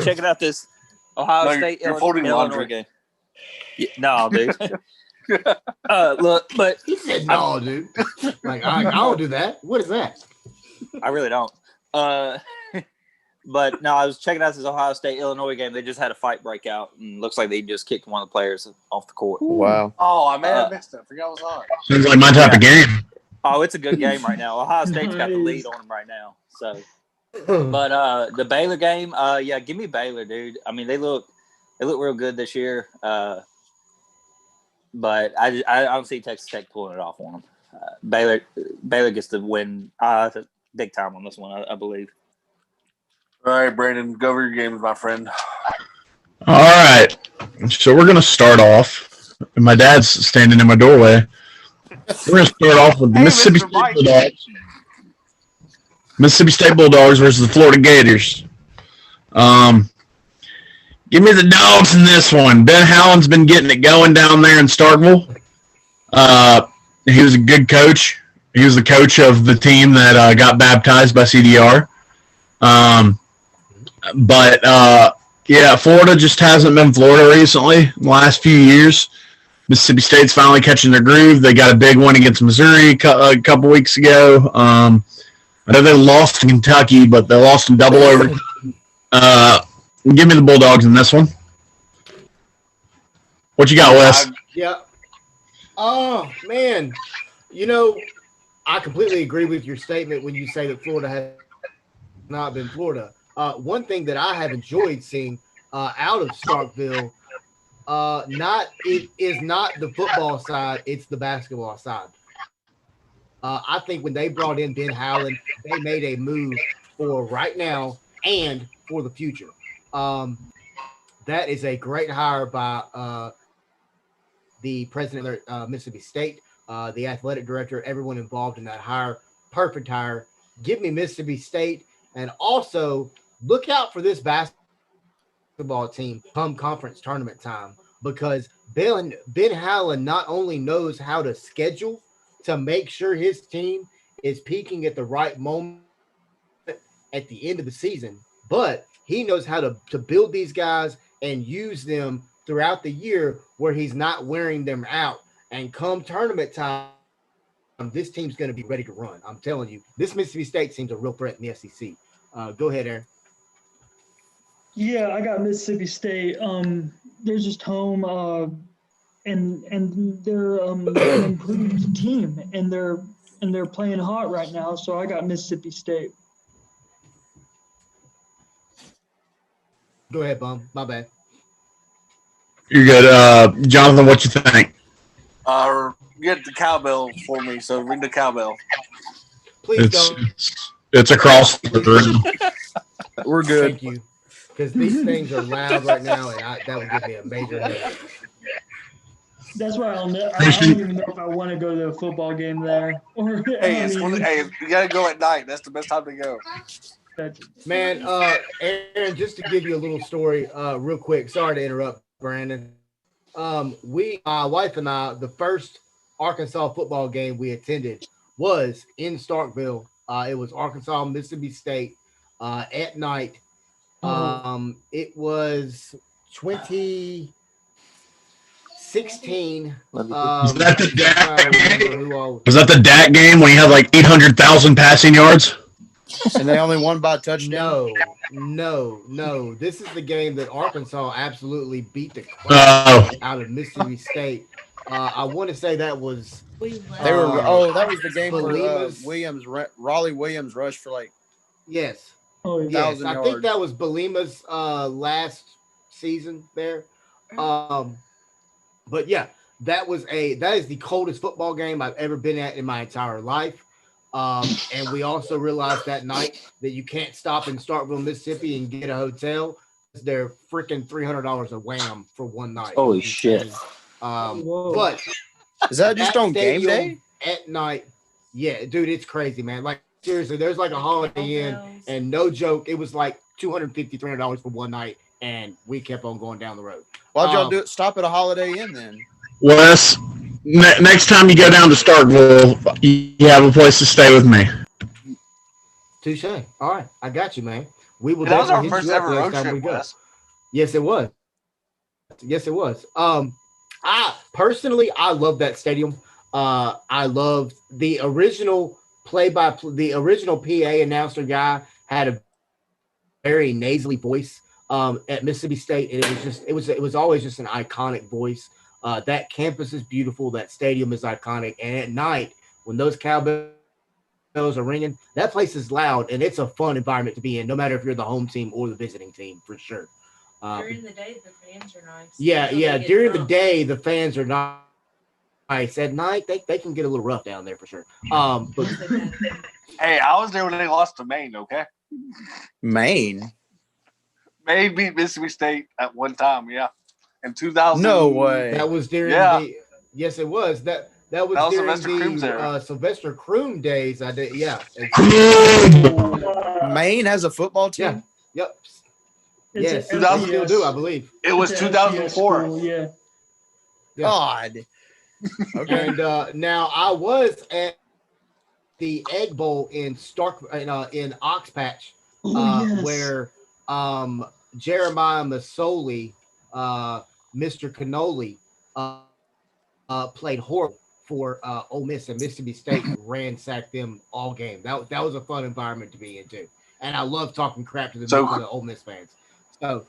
checking out this Ohio No, State you're folding Illinois laundry. game. Yeah, no, dude. Look, but He said no, dude. Like I don't do that. What is that? I really don't. But no, I was checking out this Ohio State Illinois game. They just had a fight break out, and looks like they just kicked one of the players off the court. Wow. Oh, I may have missed it. I forgot it was on. Sounds like my type of game. Oh, it's a good game right now. Ohio State's got the lead on them right now. So, but the Baylor game, yeah, give me Baylor, dude. I mean, they look real good this year. But I don't see Texas Tech pulling it off on them. Baylor gets the win big time on this one, I believe. All right, Brandon, go over your games, my friend. All right. So we're going to start off. My dad's standing in my doorway. We're going to start off with the Mississippi State Bulldogs. Mississippi State Bulldogs versus the Florida Gators. Give me the Dogs in this one. Ben Howland's been getting it going down there in Starkville. He was a good coach. He was the coach of the team that got baptized by CDR. Yeah, Florida just hasn't been Florida recently in the last few years. Mississippi State's finally catching their groove. They got a big one against Missouri a couple weeks ago. I know they lost to Kentucky, but they lost in double overtime. Give me the Bulldogs in this one. What you got, Wes? Yeah. Oh, man. You know, I completely agree with your statement when you say that Florida has not been Florida. One thing that I have enjoyed seeing out of Starkville, it is not the football side, it's the basketball side. I think when they brought in Ben Howland, they made a move for right now and for the future. That is a great hire by the president of Mississippi State, the athletic director, everyone involved in that hire. Perfect hire. Give me Mississippi State, and also look out for this basketball team come conference tournament time, because Ben Howland not only knows how to schedule to make sure his team is peaking at the right moment at the end of the season, but he knows how to build these guys and use them throughout the year where he's not wearing them out. And come tournament time, this team's going to be ready to run. I'm telling you, this Mississippi State team's a real threat in the SEC. Go ahead, Aaron. yeah, I got Mississippi State. They're just home, and they're an improved team, and they're playing hot right now. So I got Mississippi State. Go ahead, Bum. My bad. You're good. Jonathan, what you think? Get the cowbell for me, so ring the cowbell. Please don't. It's across the room. We're good. Thank you. Because these things are loud right now, and that would give me a major headache. That's why I don't even know if I want to go to a football game there. Or, Hey, you gotta go at night. That's the best time to go. Man, Aaron, just to give you a little story real quick. Sorry to interrupt, Brandon. My wife and I, the first Arkansas football game we attended was in Starkville. It was Arkansas, Mississippi State at night. It was 2016. Was that the DAC game? Was that the DAC game when he had like 800,000 passing yards? And they only won by a touchdown? No. This is the game that Arkansas absolutely beat the crap out of Mississippi State. I want to say that was that was the game for Raleigh Williams rushed for like yes. Oh, yeah. Yes, I think that was Balima's last season there. But yeah, that is the coldest football game I've ever been at in my entire life. And we also realized that night that you can't stop in Starkville, Mississippi and get a hotel. They're freaking $300 a wham for one night. Holy shit. Whoa. But Is that just that on game stadium day? at night, yeah, dude, it's crazy, man. Like seriously, there's like a Holiday Inn, and no joke, it was like $250, $300 for one night, and we kept on going down the road. Why'd y'all do it? Stop at a Holiday Inn then? Wes, next time you go down to Starkville, you have a place to stay with me. Touche. All right, I got you, man. We will. That was our definitely hit first you up ever road next time we trip, go. Wes. Yes, it was. Yes, it was. I personally, I love that stadium. I loved the original the original PA announcer guy had a very nasally voice at Mississippi State, and it was always just an iconic voice. That campus is beautiful. That stadium is iconic, and at night when those cowbells are ringing, that place is loud, and it's a fun environment to be in, no matter if you're the home team or the visiting team, for sure. During the day, the fans are nice. Yeah, Until yeah. they get During the drunk. day, the fans are nice. At night, they can get a little rough down there for sure. But Hey, I was there when they lost to Maine, okay? Maine? Maine beat Mississippi State at one time, yeah. In 2000. No way. that was during Yeah. yes, it was. That was That was during Sylvester Croom's era. the Sylvester Croom days. I did, yeah. Maine has a football Yeah. team? Yep. It's Yes, an they FBS. still do, I believe. It was It's an 2004. FBS school, yeah. Yeah. God. Okay. And now I was at the Egg Bowl in in Oxpatch, Oh, yes. where Jeremiah Masoli, Mr. Cannoli, played horrible for Ole Miss, and Mississippi State ransacked them all game. That was a fun environment to be in too, and I love talking crap to the Ole Miss fans. So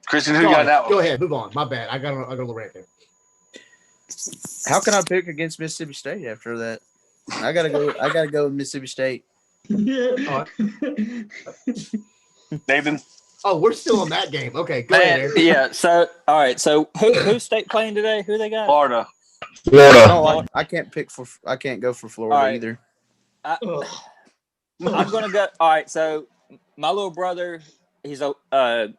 Christian, who got that one? go ahead, move on. My bad. I got a little rant there. How can I pick against Mississippi State after that? I gotta go with Mississippi State. Yeah. Nathan. Oh, we're still on that game. Okay, go ahead, Man, Eric. yeah. So, all right. So, who's state playing today? Who they got? Florida. I Florida. don't like. I can't go for Florida All right. either. Oh. I'm gonna go. All right. So, my little brother, he's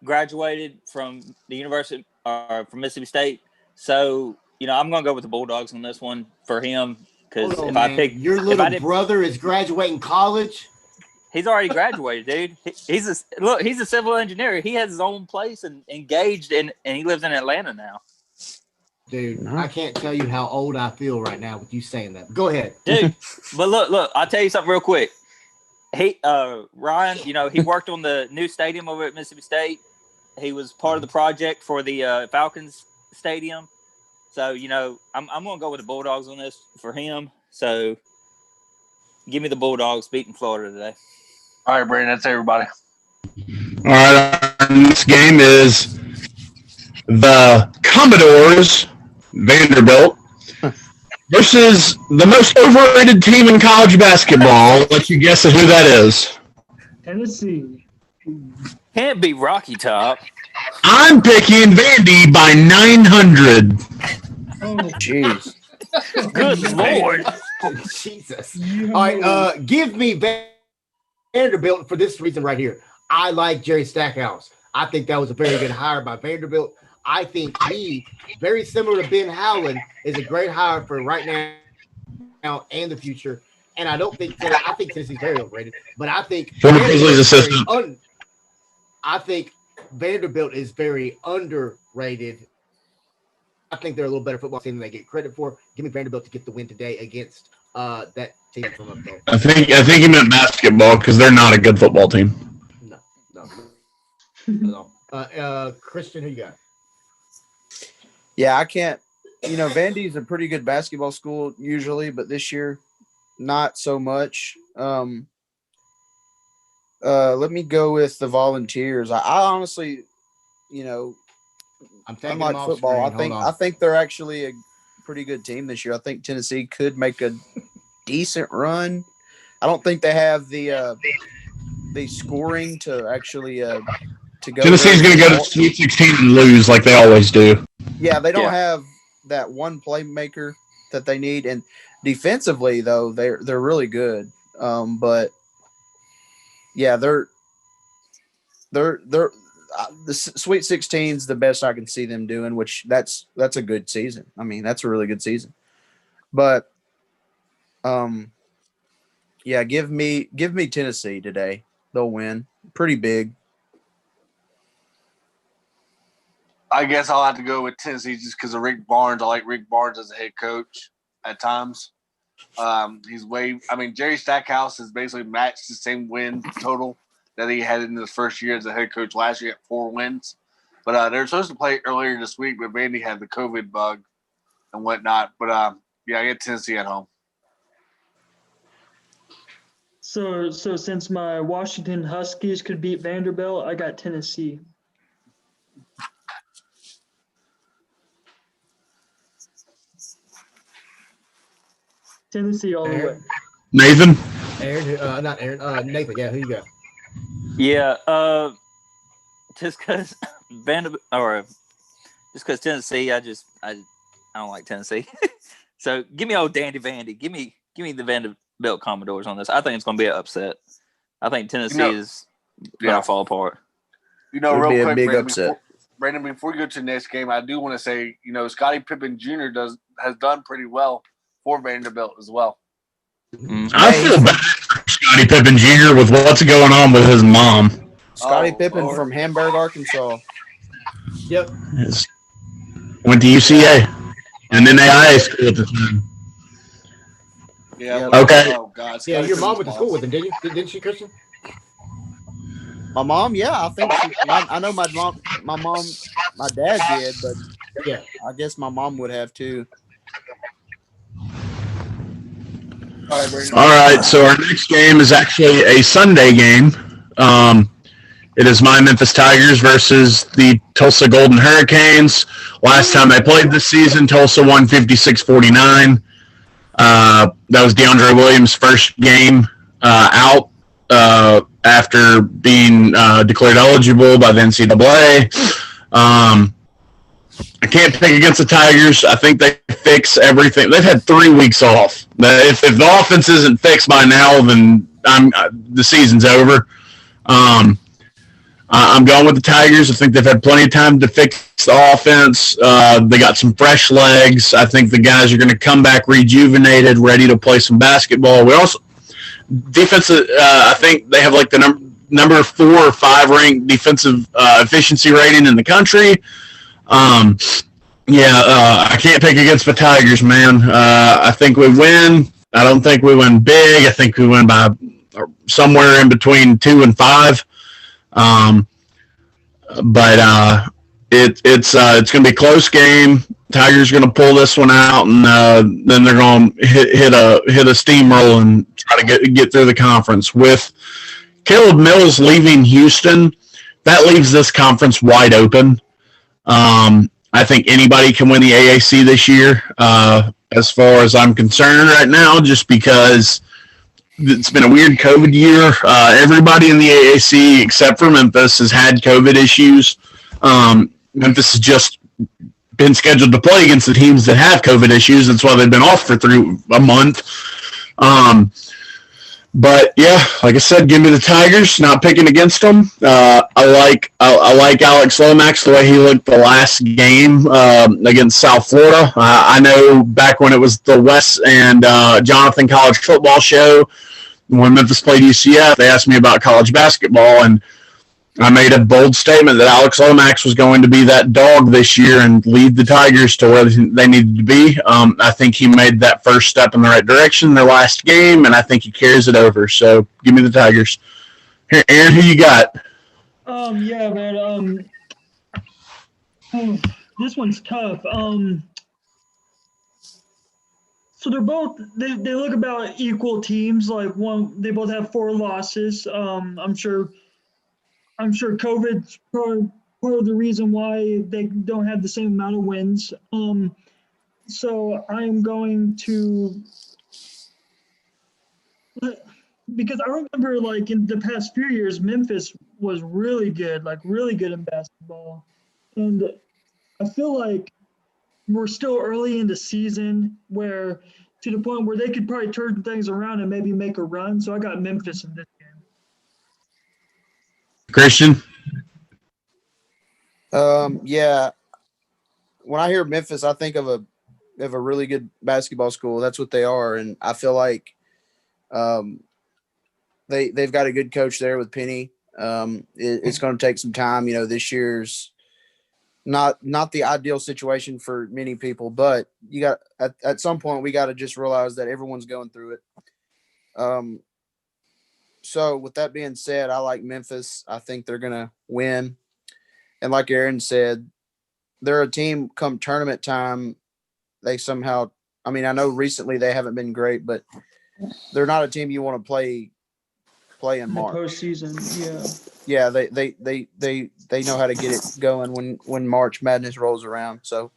graduated from the university from Mississippi State. So, I'm gonna go with the Bulldogs on this one for him because Hold on, if I man. pick, Your if I little did- brother is graduating college. he's already graduated, dude. He's a civil engineer. He has his own place and engaged, and he lives in Atlanta now. Dude, No. I can't tell you how old I feel right now with you saying that. Go ahead. Dude, but look, I'll tell you something real quick. Ryan, he worked on the new stadium over at Mississippi State. He was part of the project for the Falcons stadium. So, I'm going to go with the Bulldogs on this for him. So, give me the Bulldogs beating Florida today. All right, Brandon, that's everybody. All right, our next game is the Commodores, Vanderbilt, versus the most overrated team in college basketball. I'll let you guess at who that is. Tennessee. Can't be Rocky Top. I'm picking Vandy by 900. Oh, Jeez. Good Lord. Jesus. you All right, give me Vanderbilt for this reason right here. I like Jerry Stackhouse. I think that was a very good hire by Vanderbilt. I think he, very similar to Ben Howland, is a great hire for right now and the future. And I think Tennessee's very overrated, but I think Former Grizzlies assistant. I think Vanderbilt is very underrated. I think they're a little better football team than they get credit for. Give me Vanderbilt to get the win today against that team from up there. I think he meant basketball because they're not a good football team. No, not at all. Christian, who you got? Yeah, I can't. Vandy's a pretty good basketball school usually, but this year, not so much. Let me go with the Volunteers. I honestly, I'm taking unlike them off football, screen. I think they're actually a pretty good team this year. I think Tennessee could make a decent run. I don't think they have the scoring to actually to go. Tennessee's going to go to the Sweet 16 and lose like they always do. Yeah, they don't Yeah. have that one playmaker that they need. And defensively, though, they're really good. But yeah, they're the Sweet 16 is the best I can see them doing, which that's a good season. I mean, that's a really good season. But yeah, give me Tennessee today. They'll win pretty big. I guess I'll have to go with Tennessee just because of Rick Barnes. I like Rick Barnes as a head coach at times. Jerry Stackhouse has basically matched the same win total that he had in his first year as a head coach last year at 4 wins. But they were supposed to play earlier this week, but Vandy had the COVID bug and whatnot. But yeah, I get Tennessee at home. So since my Washington Huskies could beat Vanderbilt, I got Tennessee. Tennessee all the way. Nathan? Not Aaron. Nathan. Yeah, who you got? Yeah, just because Vanderbilt or just because Tennessee, I don't like Tennessee. So give me old Dandy Vandy. Give me the Vanderbilt Commodores on this. I think it's going to be an upset. I think Tennessee is going to fall apart. Real be a quick, big Brandon, upset. Brandon, before we go to the next game, I do want to say, Scottie Pippen Jr. has done pretty well for Vanderbilt as well. I feel bad for Scottie Pippen Jr. with what's going on with his mom. Scottie Pippen Lord. from Hamburg, Arkansas. Yep. Went to UCA and then AIA school at the time. Yeah. Okay. Oh God. Yeah, Scottie your mom Pippen's went to school with him, didn't you? Didn't she, Christian? My mom, yeah, I think I know my dad did, but Yeah. I guess my mom would have too. All right, Brandon. All right, so our next game is actually a Sunday game. It is my Memphis Tigers versus the Tulsa Golden Hurricanes. Last time they played this season, Tulsa won 56-49. That was DeAndre Williams' first game out after being declared eligible by the NCAA. I can't pick against the Tigers. I think they fix everything. They've had 3 weeks off. If the offense isn't fixed by now, then the season's over. I'm going with the Tigers. I think they've had plenty of time to fix the offense. They got some fresh legs. I think the guys are going to come back rejuvenated, ready to play some basketball. We also defensive. I think they have like the number 4 or 5 ranked defensive efficiency rating in the country. I can't pick against the Tigers, man. I think we win. I don't think we win big. I think we win by somewhere in between 2 and 5. It's going to be a close game. Tigers going to pull this one out, and then they're going to hit a steamroll and try to get through the conference. With Caleb Mills leaving Houston, that leaves this conference wide open. I think anybody can win the AAC this year, as far as I'm concerned right now, just because it's been a weird COVID year. Everybody in the AAC except for Memphis has had COVID issues. Memphis has just been scheduled to play against the teams that have COVID issues. That's why they've been off for a month. But yeah, like I said, give me the Tigers. Not picking against them. I like Alex Lomax the way he looked the last game against South Florida. I know back when it was the Wes and Jonathan college football show when Memphis played UCF, they asked me about college basketball, and I made a bold statement that Alex Lomax was going to be that dog this year and lead the Tigers to where they needed to be. I think he made that first step in the right direction in their last game, and I think he carries it over. So give me the Tigers. Here, Aaron, who you got? Yeah, man. This one's tough. So they're both they look about equal teams. Like they both have 4 losses. I'm sure COVID's part of the reason why they don't have the same amount of wins. So I am going to, because I remember like in the past few years, Memphis was really good in basketball. And I feel like we're still early in the season where to the point where they could probably turn things around and maybe make a run. So I got Memphis in this game. Christian? Yeah. When I hear Memphis, I think of a really good basketball school. That's what they are, and I feel like they've got a good coach there with Penny. It's going to take some time. You know, this year's not the ideal situation for many people, but you got at some point we got to just realize that everyone's going through it. So with that being said, I like Memphis. I think they're going to win. And like Aaron said, they're a team come tournament time. They somehow, I mean, I know recently they haven't been great, but they're not a team you want to play in The March. postseason, Yeah, they know how to get it going when March Madness rolls around. So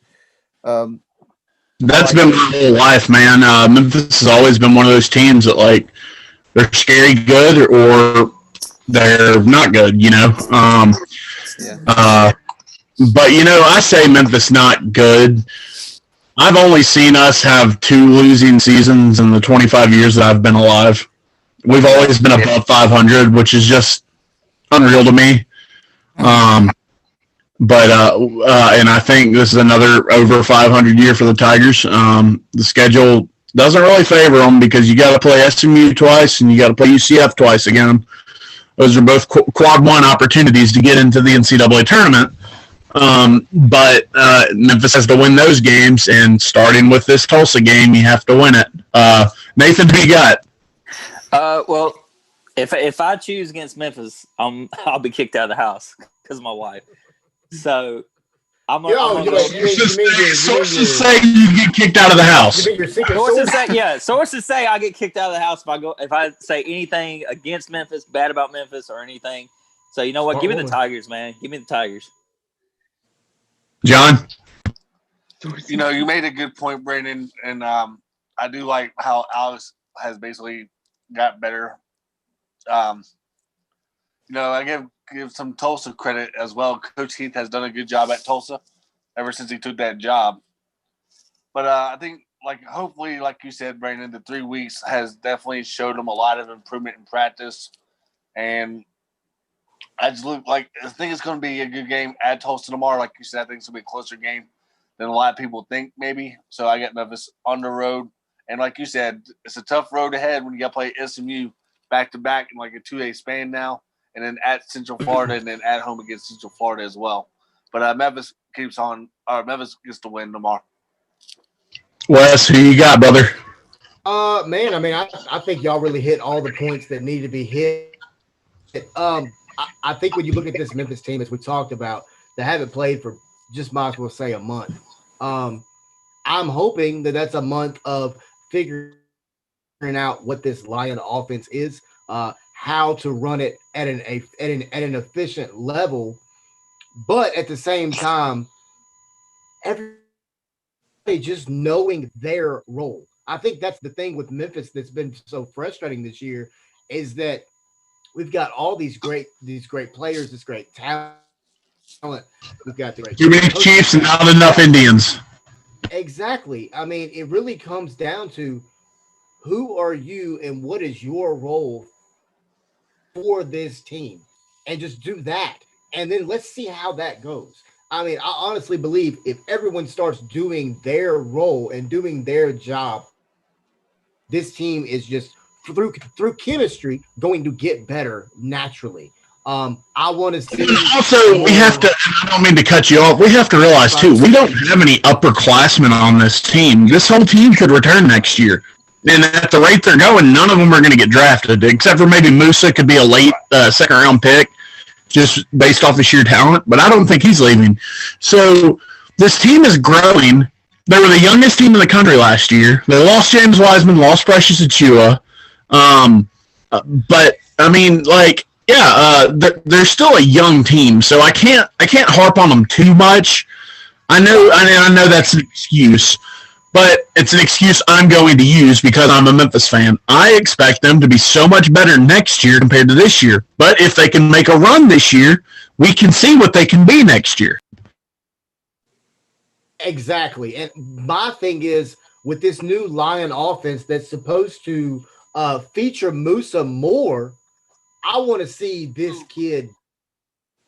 That's been my whole life, man. Memphis has always been one of those teams that, like, they're scary good or they're not good, you know? But, you know, I say Memphis not good. I've only seen us have 2 losing seasons in the 25 years that I've been alive. We've always been above 500, which is just unreal to me. And I think this is another over 500 year for the Tigers. The schedule doesn't really favor them because you got to play SMU twice and you got to play UCF twice again. Those are both quad one opportunities to get into the NCAA tournament. But Memphis has to win those games, and starting with this Tulsa game, you have to win it. Nathan, who you got? Well, if I choose against Memphis, I'll be kicked out of the house because of my wife. So I'm Sources say you get kicked out of the house. Sources say I get kicked out of the house if I say anything against Memphis, bad about Memphis, or anything. So you know what? Give me the Tigers, man. Give me the Tigers. John? You know, you made a good point, Brandon, and I do like how Alex has basically got better. You know, I give some Tulsa credit as well. Coach Heath has done a good job at Tulsa ever since he took that job. But I think, hopefully, like you said, Brandon, the 3 weeks has definitely showed him a lot of improvement in practice. And I think it's going to be a good game at Tulsa tomorrow. Like you said, I think it's going to be a closer game than a lot of people think maybe. So I got Memphis on the road. And like you said, it's a tough road ahead when you got to play SMU back-to-back in like a 2-day span now. And then at Central Florida and then at home against Central Florida as well. But Memphis gets to win tomorrow. Wes, who you got, brother? Man, I mean, I think y'all really hit all the points that need to be hit. I think when you look at this Memphis team, as we talked about, they haven't played for just might as well say a month. I'm hoping that that's a month of figuring out what this Lion offense is, how to run it at an efficient level, but at the same time, everybody just knowing their role. I think that's the thing with Memphis that's been so frustrating this year is that we've got all these great players, this great talent. We've got the great Too many Chiefs and not enough Indians. Exactly. I mean, it really comes down to who are you and what is your role for this team, and just do that, and then let's see how that goes. I mean, I honestly believe if everyone starts doing their role and doing their job, this team is just through chemistry going to get better naturally. I want to see. Also, we have to. I don't mean to cut you off. We have to realize too, we don't have any upperclassmen on this team. This whole team could return next year. And at the rate they're going, none of them are going to get drafted, except for maybe Musa could be a late second-round pick just based off of sheer talent. But I don't think he's leaving. So this team is growing. They were the youngest team in the country last year. They lost James Wiseman, lost Precious Achiuwa. But, I mean, they're still a young team, so I can't harp on them too much. I know that's an excuse. But it's an excuse I'm going to use because I'm a Memphis fan. I expect them to be so much better next year compared to this year. But if they can make a run this year, we can see what they can be next year. Exactly. And my thing is with this new Lion offense that's supposed to feature Musa more, I want to see this kid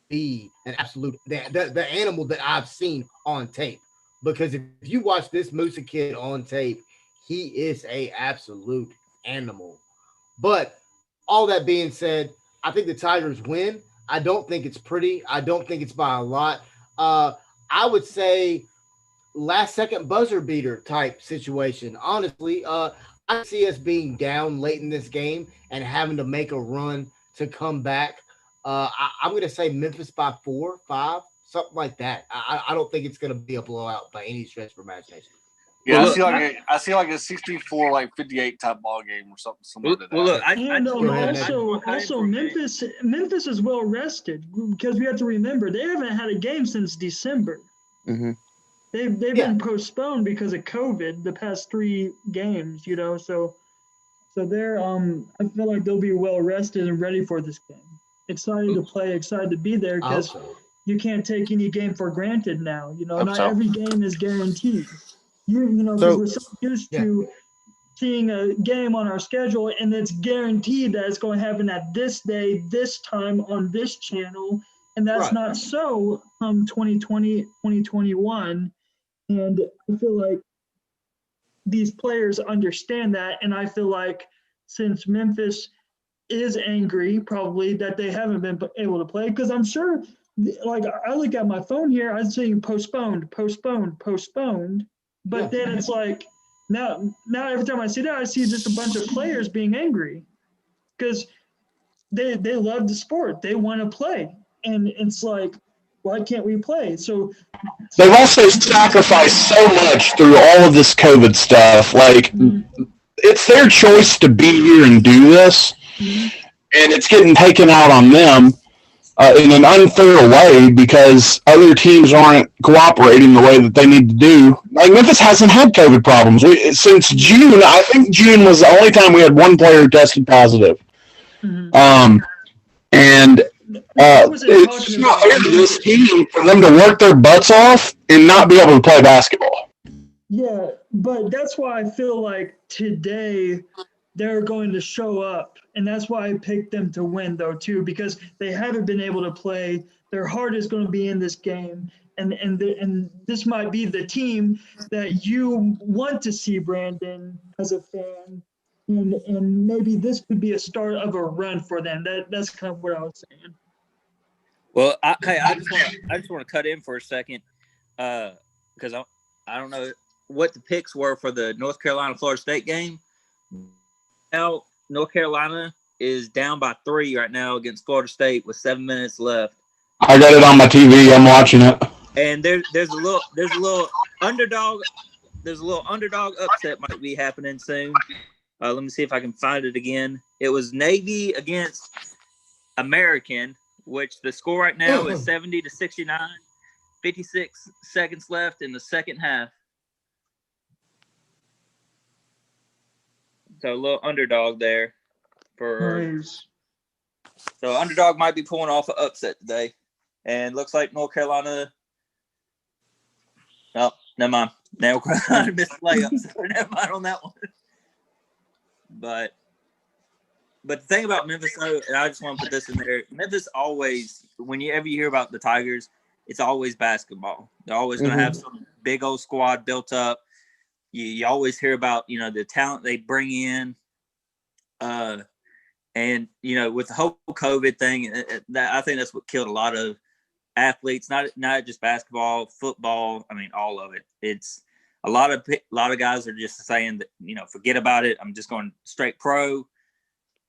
be an absolute the animal that I've seen on tape. Because if you watch this Musa kid on tape, he is a absolute animal. But all that being said, I think the Tigers win. I don't think it's pretty. I don't think it's by a lot. I would say last second buzzer beater type situation. Honestly, I see us being down late in this game and having to make a run to come back. I'm going to say Memphis by 4, 5, something like that. I don't think it's going to be a blowout by any stretch of imagination. Yeah, Well, I see like a 64, like 58 type ball game or something similar to that. Well, look, And Go ahead, also Memphis is well rested because we have to remember they haven't had a game since December. Mm-hmm. They've been postponed because of COVID the past 3 games, so they're I feel like they'll be well rested and ready for this game. Excited to play, excited to be there I hope because so. you can't take any game for granted now. Hope Not so. every game is guaranteed. Because So- we're so used to seeing a game on our schedule and it's guaranteed that it's going to happen at this day, this time on this channel. And that's Right. not so 2020, 2021. And I feel like these players understand that. And I feel like since Memphis is angry probably that they haven't been able to play, because I'm sure, like I look at my phone here, I'm seeing postponed. But then it's like, now every time I see that, I see just a bunch of players being angry because they love the sport. They want to play. And it's like, why can't we play? So They've also sacrificed so much through all of this COVID stuff. Like, it's their choice to be here and do this, and it's getting taken out on them in an unfair way because other teams aren't cooperating the way that they need to do. Like, Memphis hasn't had COVID problems. Since June, I think June was the only time we had one player who tested positive. And it's just not fair to this team for them to work their butts off and not be able to play basketball. yeah, but that's why I feel like today they're going to show up. And that's why I picked them to win, though, too, because they haven't been able to play. Their heart is going to be in this game. And this might be the team that you want to see, Brandon, as a fan. And maybe this could be a start of a run for them. That's kind of what I was saying. Well, I just want to cut in for a second because I don't know what the picks were for the North Carolina-Florida State game. Now, North Carolina is down by 3 right now against Florida State with 7 minutes left. I got it on my TV. I'm watching it. And there's a little underdog upset might be happening soon. Let me see if I can find it again. It was Navy against American, which the score right now is 70-69. 56 seconds left in the second half. So a little underdog there. Nice. So underdog might be pulling off an upset today. And looks like North Carolina. Oh, never mind. North Carolina missed the layup. So never mind on that one. But the thing about Memphis, though, and I just want to put this in there, Memphis always, whenever you hear about the Tigers, it's always basketball. They're always going to have some big old squad built up. You always hear about, the talent they bring in. And, with the whole COVID thing, I think that's what killed a lot of athletes, not just basketball, football. I mean, all of it. It's a lot of guys are just saying that, forget about it. I'm just going straight pro.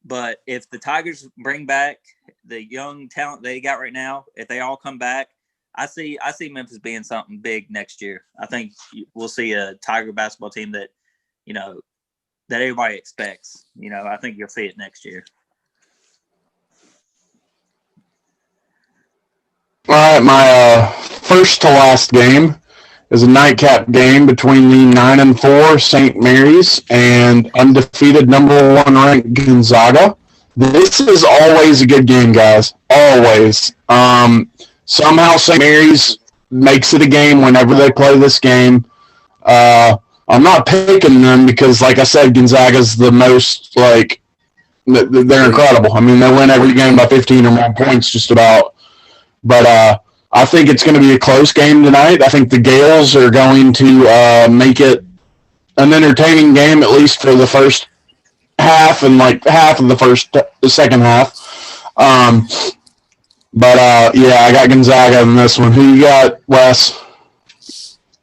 But if the Tigers bring back the young talent they got right now, if they all come back, I see Memphis being something big next year. I think we'll see a Tiger basketball team that, that everybody expects. I think you'll see it next year. All right, my first to last game is a nightcap game between the 9-4 St. Mary's and undefeated number 1 ranked Gonzaga. This is always a good game, guys. Always. Somehow St. Mary's makes it a game whenever they play this game. I'm not picking them because, like I said, Gonzaga's the most, like, they're incredible. I mean, they win every game by 15 or more points just about. But I think it's going to be a close game tonight. I think the Gales are going to make it an entertaining game, at least for the first half and like half of the second half. Yeah, I got Gonzaga in this one. Who you got, Wes?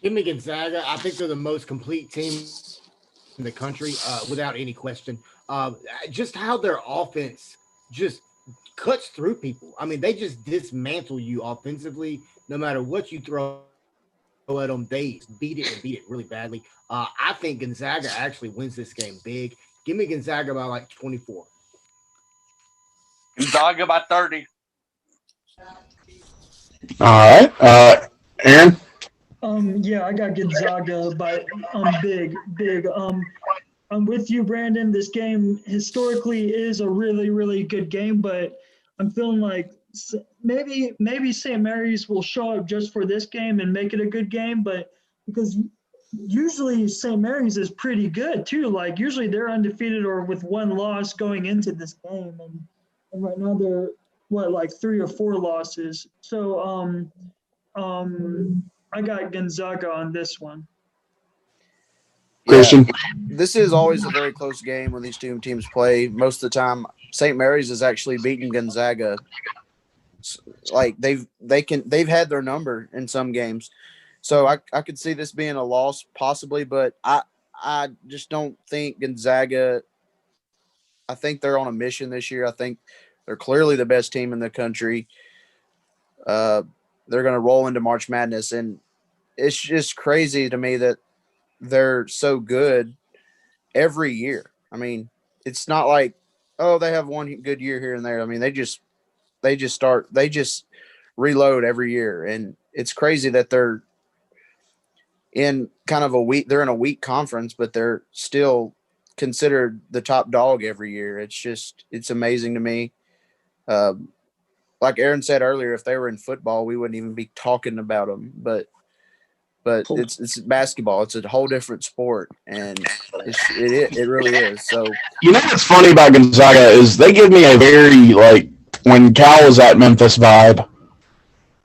Give me Gonzaga. I think they're the most complete team in the country, without any question. Just how their offense just cuts through people. I mean, they just dismantle you offensively. No matter what you throw at them, they beat it and beat it really badly. I think Gonzaga actually wins this game big. Give me Gonzaga by like 24. Gonzaga by 30. All right. Aaron? Yeah, I got Gonzaga by big. I'm with you, Brandon. This game historically is a really, really good game, but I'm feeling like maybe St. Mary's will show up just for this game and make it a good game, but because usually St. Mary's is pretty good too. Like usually they're undefeated or with one loss going into this game, and right now they're like 3 or 4 losses. So I got Gonzaga on this one. Christian? This is always a very close game when these two teams play. Most of the time, St. Mary's has actually beaten Gonzaga. Like they've had their number in some games, so I could see this being a loss possibly, but I just don't think Gonzaga. I think they're on a mission this year. I think they're clearly the best team in the country. They're going to roll into March Madness, and it's just crazy to me that they're so good every year. I mean, it's not like, oh, they have one good year here and there. I mean, they just reload every year, and it's crazy that they're in kind of they're in a weak conference, but they're still considered the top dog every year. It's amazing to me. Like Aaron said earlier, if they were in football, we wouldn't even be talking about them, but it's basketball. It's a whole different sport, and it really is. So You know what's funny about Gonzaga is they give me a very, like, when Cal was at Memphis vibe.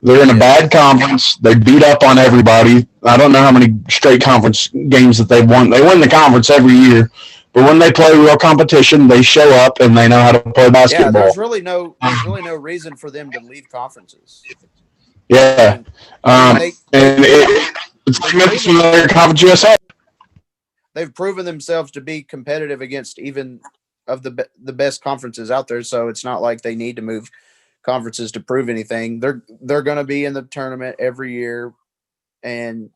They're in a bad conference. They beat up on everybody. I don't know how many straight conference games that they've won. They win the conference every year. But when they play real competition, they show up and they know how to play basketball. yeah, there's really no reason for them to leave conferences. Yeah. It's like Memphis in their Conference USA. They've proven themselves to be competitive against even of the best conferences out there. So it's not like they need to move conferences to prove anything. They're going to be in the tournament every year, and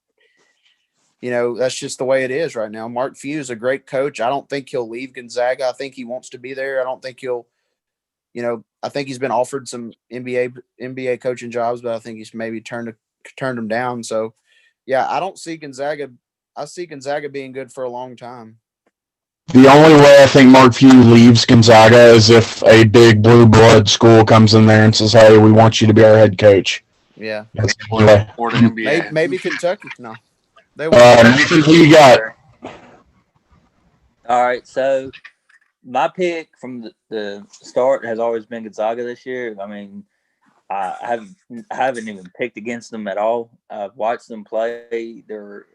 that's just the way it is right now. Mark Few is a great coach. I don't think he'll leave Gonzaga. I think he wants to be there. I don't think he'll. I think he's been offered some NBA coaching jobs, but I think he's maybe turned them down. So, yeah, I don't see Gonzaga. I see Gonzaga being good for a long time. The only way I think Mark Few leaves Gonzaga is if a big blue blood school comes in there and says, "Hey, we want you to be our head coach." Yeah, that's the only way. Or the NBA. Maybe Kentucky. No, they Nathan, who you got? All right, so my pick from the start has always been Gonzaga this year. I mean, I haven't even picked against them at all. I've watched them play. They're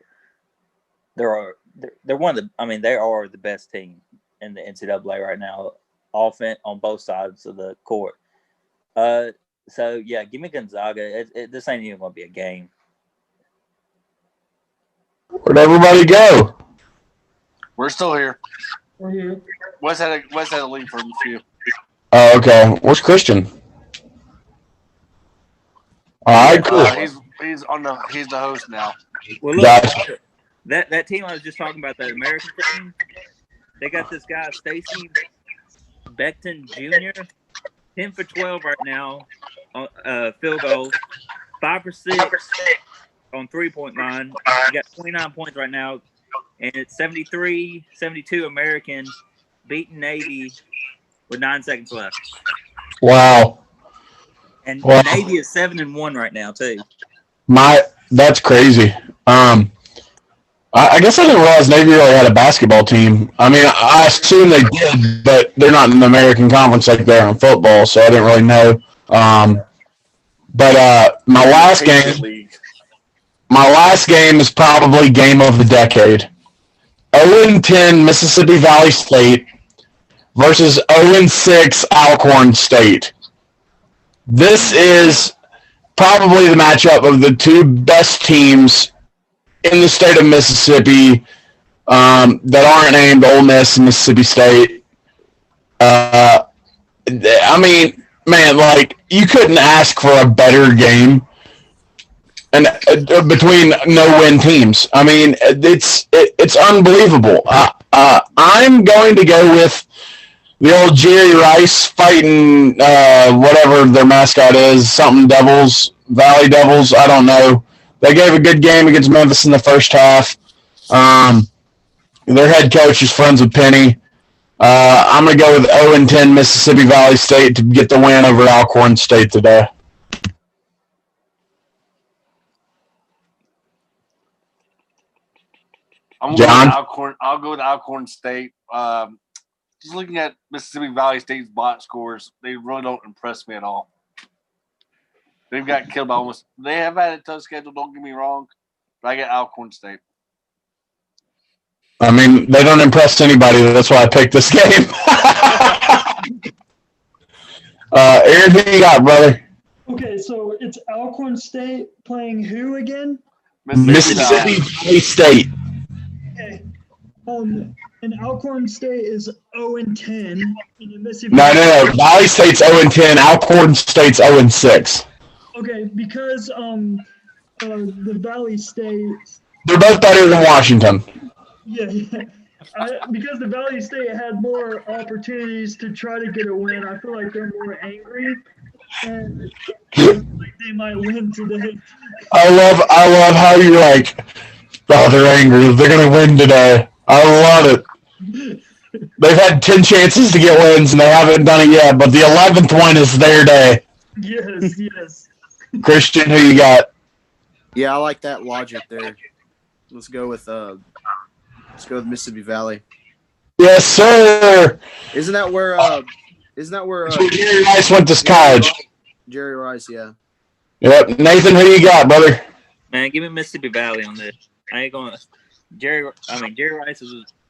one of the. I mean, they are the best team in the NCAA right now, offense on both sides of the court. So yeah, give me Gonzaga. This ain't even gonna be a game. Where'd everybody go? We're still here. We're here. What's that a link for you? Oh, okay. Where's Christian? All right, cool. He's the host now. Well, look, Gotcha. that team I was just talking about, that American team, they got this guy Stacy Beckton Jr. 10 for 12 right now on field goals, 5 for 6 on 3-point line. He got 29 points right now, and it's 73-72 American beating Navy with 9 seconds left. Wow. And Wow. Navy is 7-1 right now too. That's crazy. I guess I didn't realize Navy really had a basketball team. I mean, I assume they did, but they're not in the American Conference like they are in football, so I didn't really know. But my last game is probably game of the decade. 0-10 Mississippi Valley State versus 0-6 Alcorn State. This is probably the matchup of the two best teams in the state of Mississippi that aren't named Ole Miss and Mississippi State. I mean, man, like, you couldn't ask for a better game and between no-win teams. I mean, it's unbelievable. I'm going to go with the old Jerry Rice fighting whatever their mascot is, something Devils, Valley Devils, I don't know. They gave a good game against Memphis in the first half. Their head coach is friends with Penny. I'm going to go with 0-10 Mississippi Valley State to get the win over Alcorn State today. I'm going with Alcorn. I'll go with Alcorn State. Just looking at Mississippi Valley State's box scores, they really don't impress me at all. They've got killed by almost. They have had a tough schedule. Don't get me wrong, but I get Alcorn State. I mean, they don't impress anybody. That's why I picked this game. Aaron, who you got, brother? Okay, so it's Alcorn State playing who again? Mississippi Valley State. Okay. And Alcorn State is 0-10. And Mississippi No. Valley State's 0-10. Alcorn State's 0-6. Okay, because the Valley State. They're both better than Washington. Yeah. Because the Valley State had more opportunities to try to get a win, I feel like they're more angry, and like they might win today. I love how you're like, oh, they're angry. They're gonna win today. I love it. They've had 10 chances to get wins and they haven't done it yet, but the 11th one is their day. Yes. Christian, who you got? Yeah, I like that logic there. Let's go with Mississippi Valley. Yes, sir. Isn't that where Jerry Rice went to college? Jerry Rice, yeah. Yep. Nathan, who you got, brother? Man, give me Mississippi Valley on this. I ain't going to Jerry Rice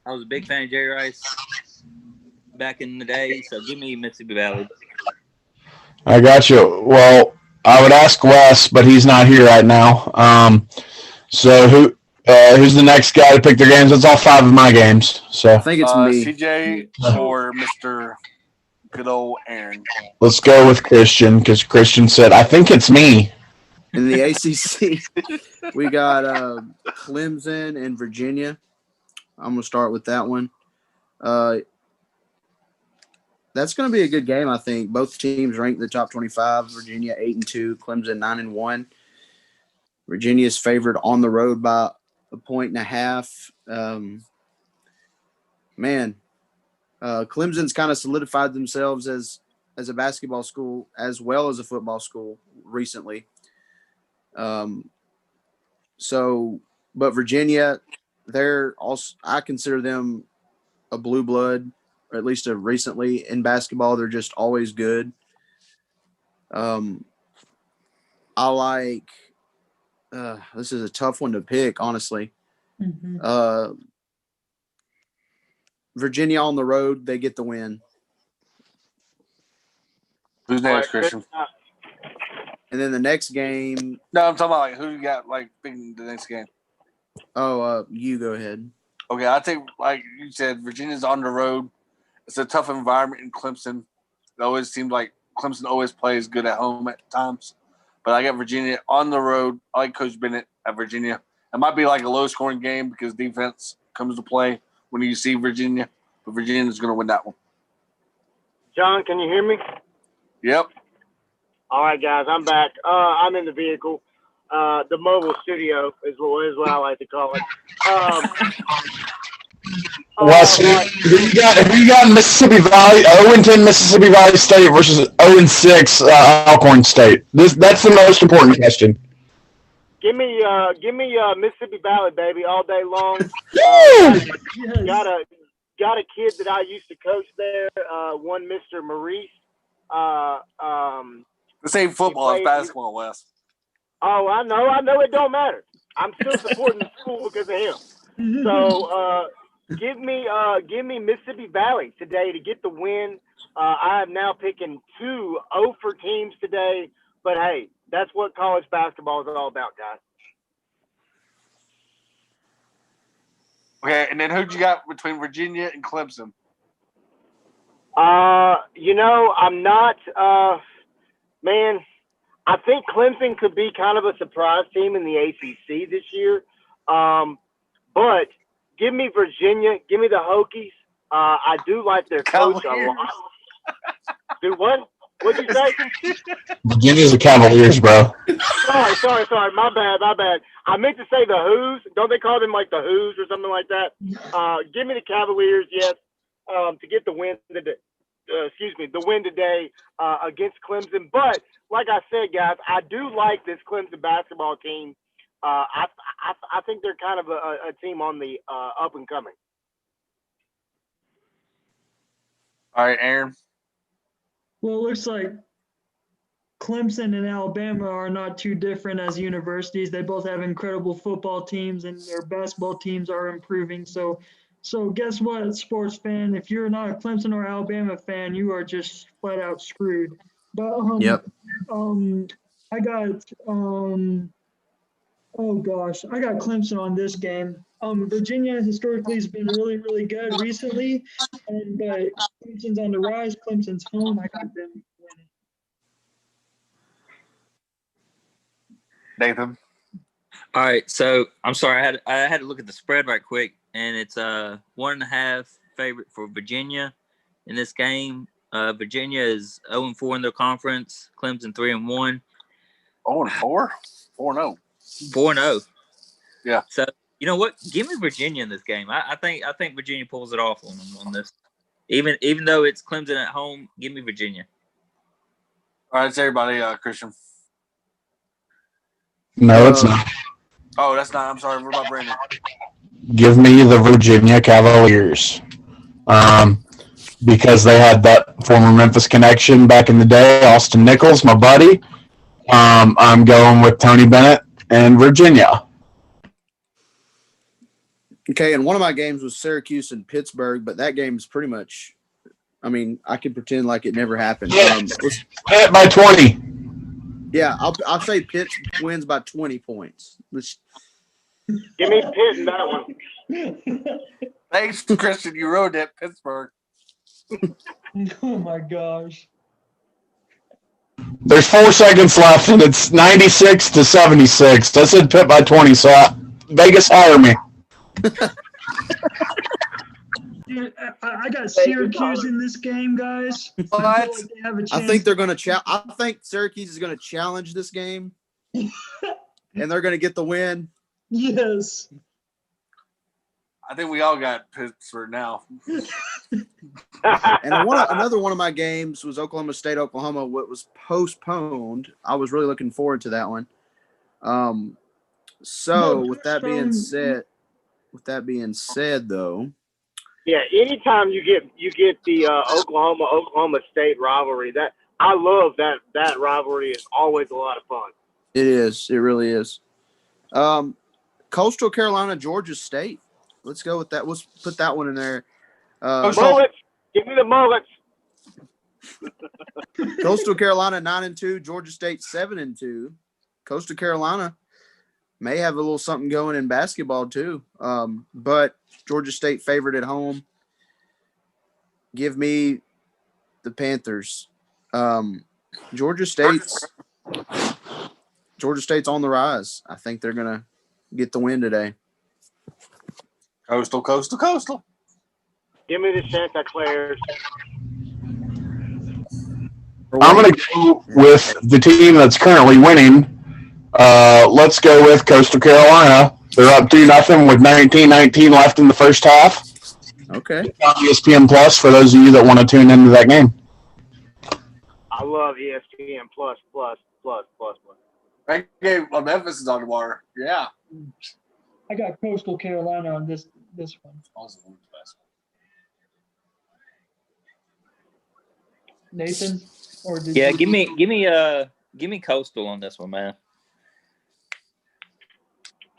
I was a big fan of Jerry Rice back in the day, so give me Mississippi Valley. I got you. Well, I would ask Wes, but he's not here right now. So who's the next guy to pick their games? That's all 5 of my games. So I think it's me. CJ or Mr. Good old Aaron. Let's go with Christian because Christian said, I think it's me. In the ACC, we got Clemson and Virginia. I'm going to start with that one. That's going to be a good game, I think. Both teams ranked in the top 25. Virginia 8-2, Clemson 9-1. Virginia is favored on the road by 1.5. Clemson's kind of solidified themselves as a basketball school as well as a football school recently. But Virginia, I consider them a blue blood, or at least recently in basketball. They're just always good. I like. This is a tough one to pick, honestly. Mm-hmm. Virginia on the road, they get the win. Who's next, Christian? And then the next game. No, I'm talking about like who you got like picking the next game. Oh, you go ahead. Okay, I think like you said, Virginia's on the road. It's a tough environment in Clemson. It always seems like Clemson always plays good at home at times. But I got Virginia on the road. I like Coach Bennett at Virginia. It might be like a low-scoring game because defense comes to play when you see Virginia. But Virginia's going to win that one. John, can you hear me? Yep. All right, guys, I'm back. I'm in the vehicle. The mobile studio is what I like to call it. Wes, who you got in Mississippi Valley? 0-10 Mississippi Valley State versus 0-6 Alcorn State. That's the most important question. Give me Mississippi Valley, baby, all day long. Yes. Got a kid that I used to coach there. One Mr. Maurice. This ain't football, it's played- basketball, Wes. Oh, I know. It don't matter. I'm still supporting the school because of him. So give me Mississippi Valley today to get the win. I am now picking 2 over teams today. But hey, that's what college basketball is all about, guys. Okay, and then who'd you got between Virginia and Clemson? I'm not, man, I think Clemson could be kind of a surprise team in the ACC this year. But give me Virginia. Give me the Hokies. I do like their coach a lot. Do what? What'd you say? Virginia's the Cavaliers, bro. Sorry. My bad. I meant to say the Who's. Don't they call them like the Who's or something like that? Give me the Cavaliers, yes, to get the win today. The win today against Clemson. But like I said, guys, I do like this Clemson basketball team. I think they're kind of a team on the up and coming. All right, Aaron. Well, it looks like Clemson and Alabama are not too different as universities. They both have incredible football teams, and their basketball teams are improving. So guess what, sports fan? If you're not a Clemson or Alabama fan, you are just flat out screwed. But Yep. I got I got Clemson on this game. Virginia historically has been really, really good recently, but Clemson's on the rise. Clemson's home. I got them winning. Nathan. All right, so I'm sorry, I had to look at the spread right quick, and it's 1.5 favorite for Virginia in this game. Virginia is 0-4 in their conference. Clemson 3-1. 0-4? 4-0. 4-0. Yeah. So you know what? Give me Virginia in this game. I think Virginia pulls it off on them on this. Even though it's Clemson at home, give me Virginia. All right, it's everybody, Christian. No, it's not. Oh, that's not. I'm sorry. What about Brandon? Give me the Virginia Cavaliers. Because they had that former Memphis connection back in the day. Austin Nichols, my buddy. I'm going with Tony Bennett and Virginia. Okay, and one of my games was Syracuse and Pittsburgh, but that game is pretty much, I mean, I could pretend like it never happened. Pitt by 20. Yeah, I'll say Pitt wins by 20 points. Give me Pitt in that one. Thanks, Christian. You rode that Pittsburgh. Oh my gosh. There's 4 seconds left, and it's 96-76. I said Pitt by 20, so Vegas hire me. Dude, I got Syracuse in this game, guys. What? I feel like they have a chance. I think they're going to I think Syracuse is going to challenge this game, and they're going to get the win. Yes. I think we all got Pittsburgh now. And another one of my games was Oklahoma State, Oklahoma. What was postponed? I was really looking forward to that one. With that being said, though. Yeah, anytime you get the Oklahoma State rivalry, that I love that rivalry is always a lot of fun. It is. It really is. Coastal Carolina, Georgia State. Let's go with that. Let's put that one in there. Mullets. Give me the mullets. Coastal Carolina 9-2, Georgia State 7-2. Coastal Carolina may have a little something going in basketball too, but Georgia State favored at home. Give me the Panthers. Georgia State's on the rise. I think they're gonna get the win today. Coastal. Give me the Santa Clares. I'm going to go with the team that's currently winning. Let's go with Coastal Carolina. They're up 2-0 with 19-19 left in the first half. Okay. On ESPN Plus for those of you that want to tune into that game. I love ESPN plus. That game on Memphis is on tomorrow. Yeah. I got Coastal Carolina on this one. Awesome. Nathan, or did Yeah, you? give me Coastal on this one, man.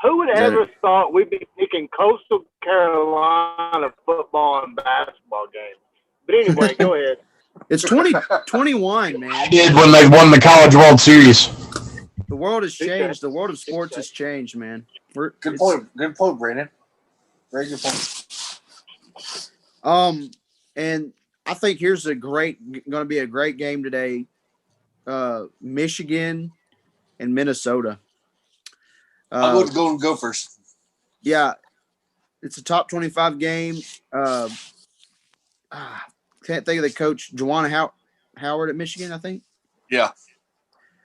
Who would ever thought we'd be picking Coastal Carolina football and basketball games? But anyway, go ahead. It's 2021, man. I did when they won the College World Series. The world has changed. The world of sports has changed, man. Good point. Good point, Brandon. Very good point. And I think here's going to be a great game today. Michigan and Minnesota. I'll go to Golden Gophers. Yeah, it's a top 25 game. Can't think of the coach, Juwan Howard at Michigan, I think. Yeah.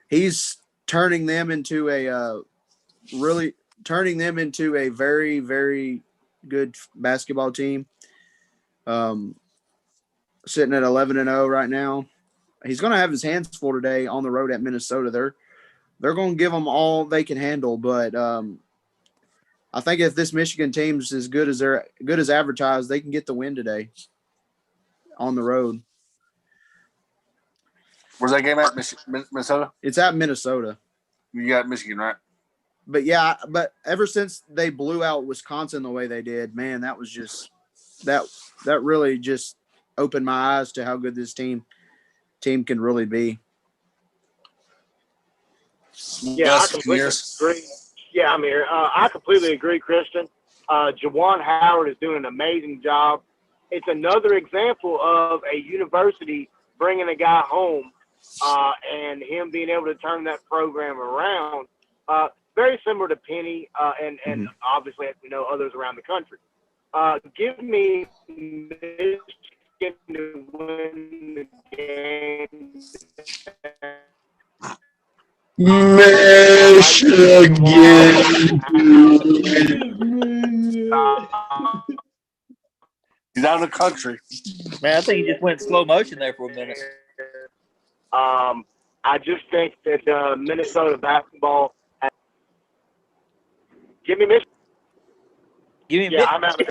He's turning them into a very, very good basketball team. Sitting at 11-0 right now. He's going to have his hands full today on the road at Minnesota. They're going to give them all they can handle, but I think if this Michigan team's as good as advertised, they can get the win today on the road. Where's that game at? Minnesota? It's at Minnesota. You got Michigan, right? But yeah, ever since they blew out Wisconsin the way they did, man, that was just that really just opened my eyes to how good this team can really be. Yeah, I completely agree. Yeah, I'm here. I completely agree, Christian. Juwan Howard is doing an amazing job. It's another example of a university bringing a guy home and him being able to turn that program around. Very similar to Penny and obviously, as we know, others around the country. Give me Michigan to win the game. Michigan. He's out of the country. Man, I think he just went slow motion there for a minute. I just think that Minnesota basketball. Give me Michigan. Give me I'm out. Hey,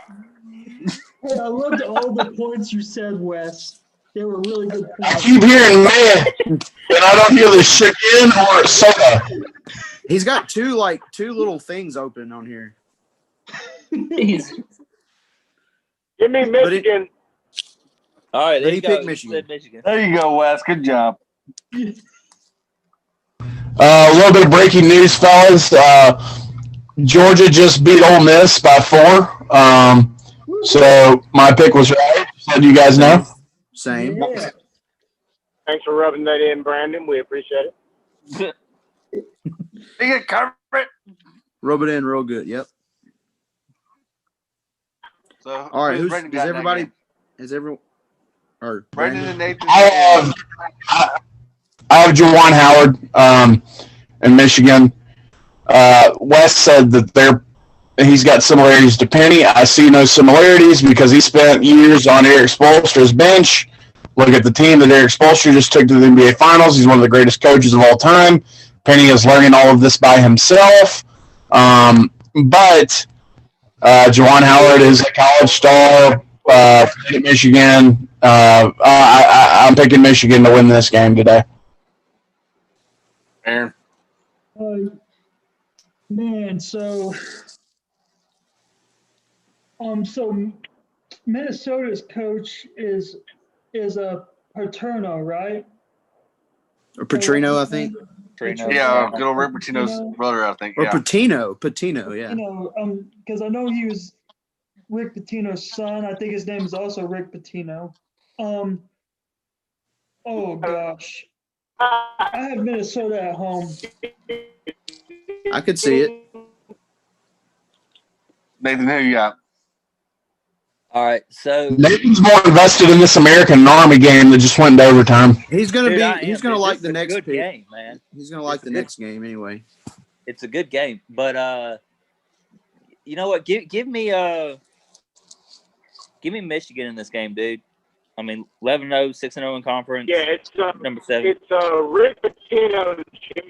I loved all the points you said, Wes. They were really good I points. keep hearing man, and I don't hear the chicken or soda. He's got two little things open on here. Jeez. Give me Michigan. All right, there He you go. picked Michigan. Said Michigan. There you go, Wes. Good job. A little bit of breaking news, fellas. Georgia just beat Ole Miss by 4. So my pick was right. Just letting you guys know. Same. Yeah. Thanks for rubbing that in, Brandon. We appreciate it. You get covered. Rub it in real good. Yep. So, All right. who's Is Brandon got in that everybody? game? Is everyone? Or Brandon and Nathan. I have Juwan Howard in Michigan. Wes said that he's got similarities to Penny. I see no similarities because he spent years on Eric Spoelstra's bench. Look at the team that Eric Spoelstra just took to the NBA Finals. He's one of the greatest coaches of all time. Penny is learning all of this by himself. But Juwan Howard is a college star at Michigan. I'm picking Michigan to win this game today. Aaron. Man, so Minnesota's coach is a Paterno, right? Or Petrino, I think. Yeah, good old Rick Pitino's brother, I think. Or Yeah. Patino, yeah. Because I know he was Rick Pitino's son. I think his name is also Rick Pitino. Oh gosh, I have Minnesota at home. I could see it. Nathan, who you got? All right, so Nathan's more invested in this American Army game that just went into overtime. He's gonna dude, I He's am, gonna dude. like This the is a next good pick. game, man. He's gonna like the next game anyway. It's a good game, but you know what? Give me Michigan in this game, dude. I mean, 11-0, 6-0 in conference. Yeah, it's number 7. It's Rick Pitino Jr.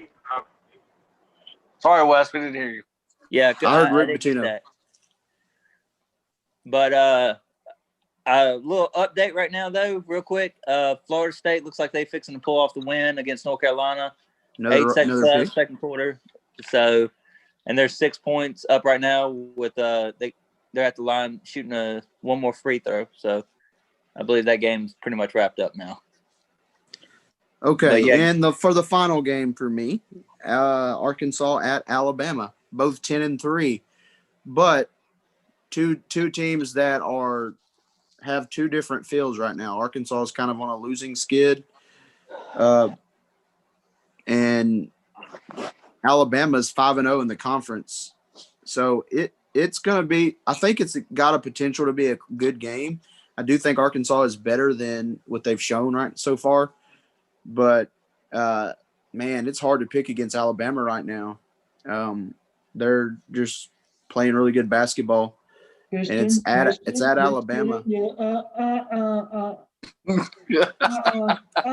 Sorry, Wes, we didn't hear you. Yeah, I heard Rick didn't get Pitino. that. But a little update right now, though, real quick. Florida State looks like they're fixing to pull off the win against North Carolina. 8 seconds Another left, pick. second quarter. So, and they're 6 points up right now with they're at the line shooting one more free throw. So, I believe that game's pretty much wrapped up now. Okay, But, yeah. and for the final game for me, Arkansas at Alabama, both 10-3, but two teams that have two different feels right now. Arkansas is kind of on a losing skid, and Alabama's 5-0 in the conference. So it's going to be. I think it's got a potential to be a good game. I do think Arkansas is better than what they've shown right so far, but man, it's hard to pick against Alabama right now. They're just playing really good basketball, and it's at Alabama.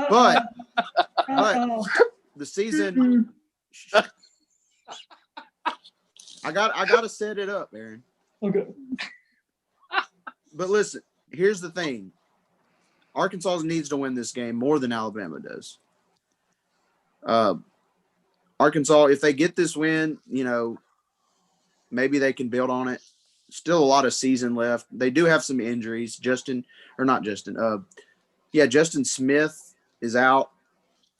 But the season, I got to set it up, Aaron. Okay. But listen, here's the thing: Arkansas needs to win this game more than Alabama does. Arkansas, if they get this win, maybe they can build on it. Still a lot of season left. They do have some injuries. Justin Smith is out.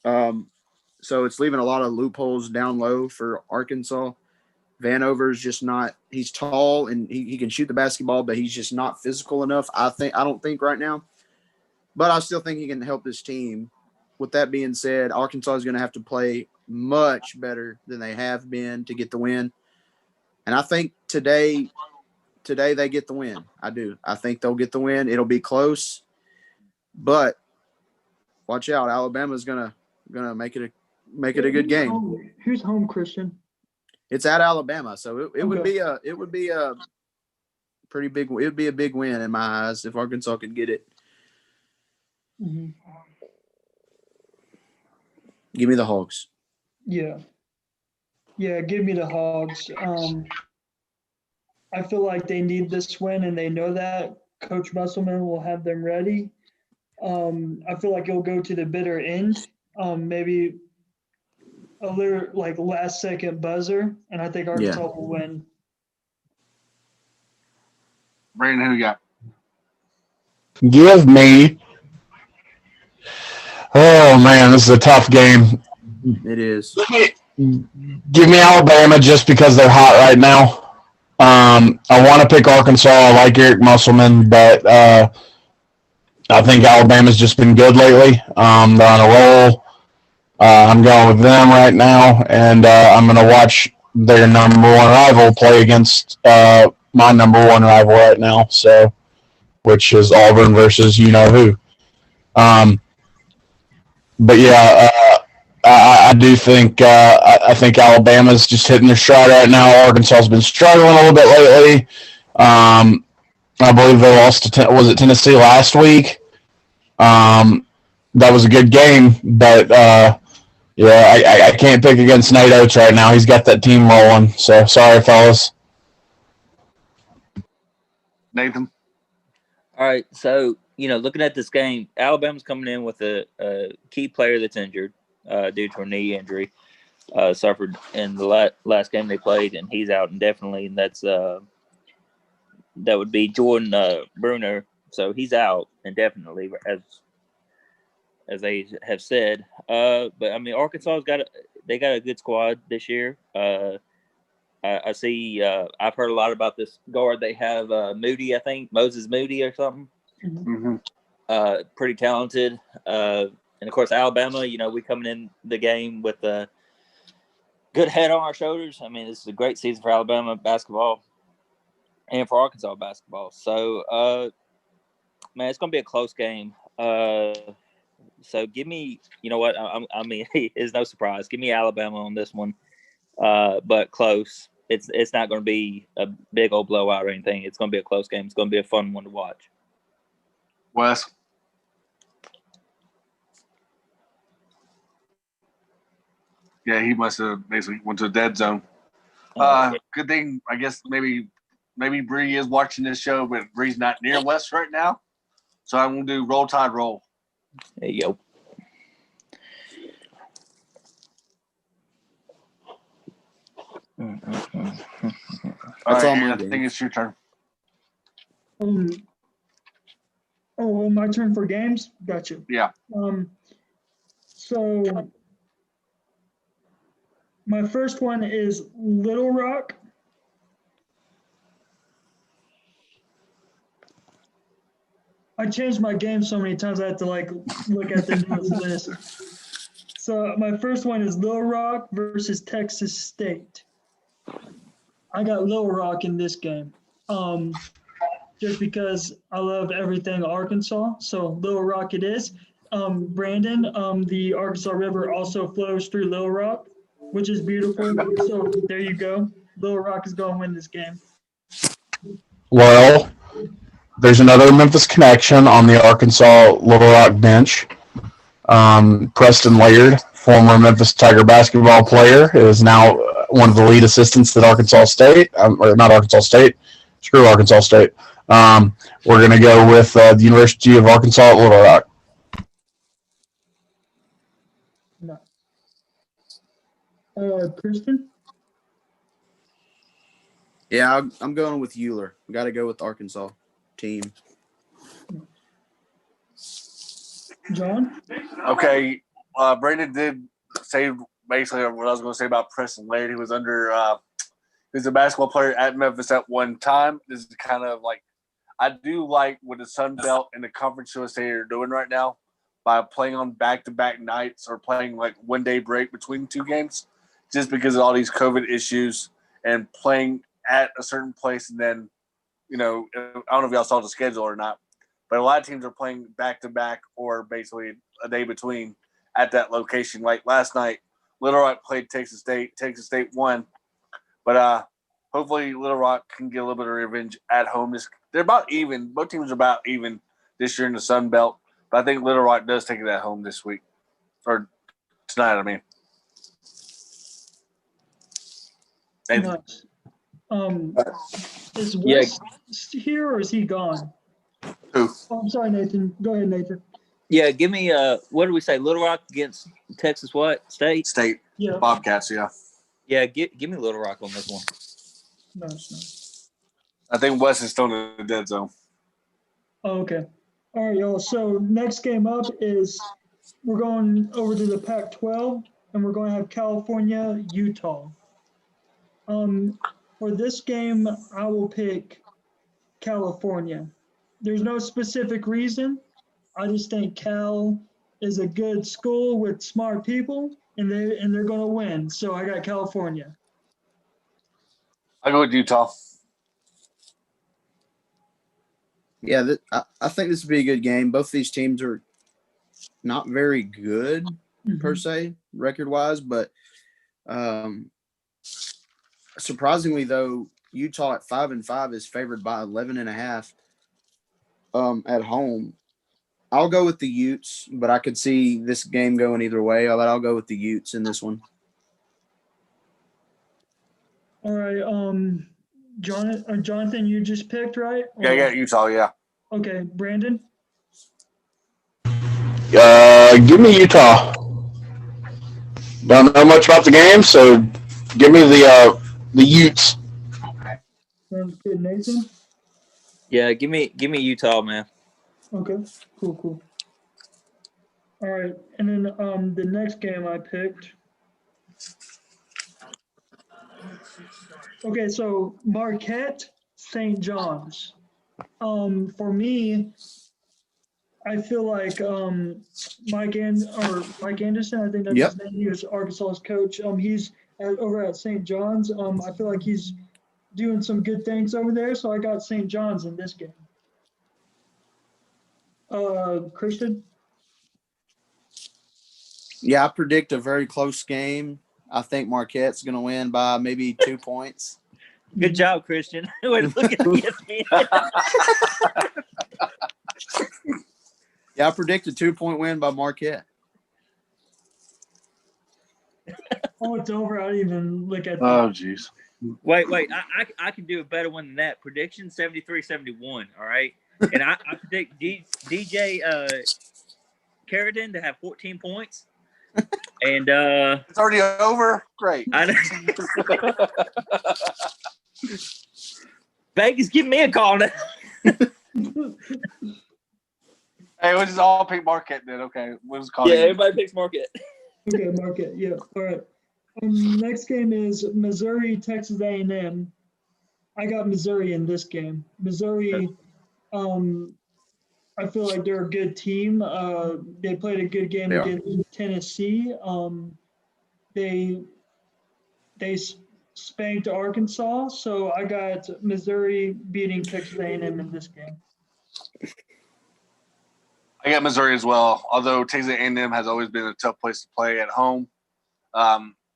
So it's leaving a lot of loopholes down low for Arkansas. Vanover's just not – he's tall and he can shoot the basketball, but he's just not physical enough, I don't think right now. But I still think he can help this team. With that being said, Arkansas is going to have to play much better than they have been to get the win. And I think today they get the win. I do. I think they'll get the win. It'll be close. But watch out. Alabama's gonna make it a good game. Who's home, Christian? It's at Alabama, so it would be a pretty big. It would be a big win in my eyes if Arkansas could get it. Mm-hmm. Give me the Hogs. Yeah, give me the Hogs. I feel like they need this win, and they know that. Coach Musselman will have them ready. I feel like it'll go to the bitter end. Maybe a little like last second buzzer, and I think Arkansas will win. Brandon, who you got? Give me. Oh man, this is a tough game. It is. Give me Alabama just because they're hot right now. I want to pick Arkansas. I like Eric Musselman, but I think Alabama's just been good lately. They're on a roll. I'm going with them right now, and I'm going to watch their number one rival play against my number one rival right now, so which is Auburn versus you-know-who. But yeah, I do think I think Alabama's just hitting their stride right now. Arkansas's been struggling a little bit lately. I believe they lost to was it Tennessee last week. That was a good game, but I can't pick against Nate Oates right now. He's got that team rolling. So sorry, fellas. Nathan. All right, so looking at this game, Alabama's coming in with a key player that's injured due to a knee injury, suffered in the last game they played, and he's out indefinitely, and that's that would be Jordan Bruner. So he's out indefinitely, as they have said. But I mean, Arkansas's got a good squad this year. I see. I've heard a lot about this guard they have, Moody. I think Moses Moody or something. Mm-hmm. Pretty talented. And of course, Alabama. We coming in the game with a good head on our shoulders. I mean, this is a great season for Alabama basketball and for Arkansas basketball. So, man, it's gonna be a close game. So give me, what? I mean, it's no surprise. Give me Alabama on this one, but close. It's not going to be a big old blowout or anything. It's going to be a close game. It's going to be a fun one to watch. Wes. Yeah, he must have basically went to the dead zone. Good thing, I guess maybe Bree is watching this show, but Bree's not near West right now. So I'm gonna do Roll Tide Roll. There you go. All That's right, all my Aaron, I games. think it's your turn. My turn for games? Gotcha. Yeah. So my first one is Little Rock. I changed my game so many times I have to look at the newest list. So my first one is Little Rock versus Texas State. I got Little Rock in this game. Just because I love everything Arkansas, so Little Rock it is. Brandon, the Arkansas River also flows through Little Rock, which is beautiful. So there you go. Little Rock is going to win this game. Well, there's another Memphis connection on the Arkansas Little Rock bench. Preston Laird, former Memphis Tiger basketball player, is now one of the lead assistants at Arkansas State, or not Arkansas State. Screw Arkansas State. We're going to go with the University of Arkansas at Little Rock. No. Kristen? Yeah, I'm going with Euler. Got to go with Arkansas team. John? Okay. Brandon did say basically what I was going to say about Preston Laird. He was he was a basketball player at Memphis at one time. This is kind of like, I do like what the Sun Belt and the Conference USA are doing right now by playing on back-to-back nights or playing like one-day break between two games, just because of all these COVID issues and playing at a certain place. And then, I don't know if y'all saw the schedule or not, but a lot of teams are playing back-to-back or basically a day between at that location. Like last night, Little Rock played Texas State. Texas State won. But hopefully Little Rock can get a little bit of revenge at home. They're about even. Both teams are about even this year in the Sun Belt. But I think Little Rock does take it at home this week. Or tonight, I mean. Nice. Is Wes here or is he gone? Who? Oh, I'm sorry, Nathan. Go ahead, Nathan. Yeah, give me what did we say? Little Rock against Texas what? State? State. Yeah. Bobcats, yeah. Yeah, give me Little Rock on this one. Nice. I think Wes is still in the dead zone. Oh, okay. All right, y'all. So next game up is we're going over to the Pac-12, and we're going to have California, Utah. For this game, I will pick California. There's no specific reason. I just think Cal is a good school with smart people, and they're going to win. So I got California. I go with Utah. Yeah, I think this would be a good game. Both these teams are not very good per se, record-wise, but surprisingly, though, Utah at 5-5 is favored by 11.5 at home. I'll go with the Utes, but I could see this game going either way. But I'll go with the Utes in this one. All right. Jonathan, you just picked, right? Yeah, I got Utah, yeah. Okay. Brandon? Give me Utah. Don't know much about the game, so give me the Utes. Sounds good. Nathan? Yeah, give me Utah, man. Okay. Cool. All right. And then the next game I picked. Okay, so Marquette, St. John's. For me, I feel like Mike Anderson, I think that's his name. He was Arkansas's coach. He's over at St. John's. I feel like he's doing some good things over there, so I got St. John's in this game. Christian? Yeah, I predict a very close game. I think Marquette's going to win by maybe 2 points. Good job, Christian. Way to look at ESPN. Yeah, I predict a 2-point win by Marquette. Oh, it's over. I didn't even look at that. Oh, jeez. Wait. I can do a better one than that. Prediction 73-71. All right. And I predict DJ Carradine to have 14 points. And It's already over. Great. Vegas, give me a call now. Hey, we'll just all pick Marquette then. Okay, we'll just call Yeah, you. everybody picks Marquette. Okay, Marquette. Yeah. All right. Next game is Missouri, Texas A&M. I got Missouri in this game. Missouri, I feel like they're a good team. They played a good game They are. against Tennessee. They spanked Arkansas, so I got Missouri beating Texas A&M in this game. I got Missouri as well. Although Texas A&M has always been a tough place to play at home,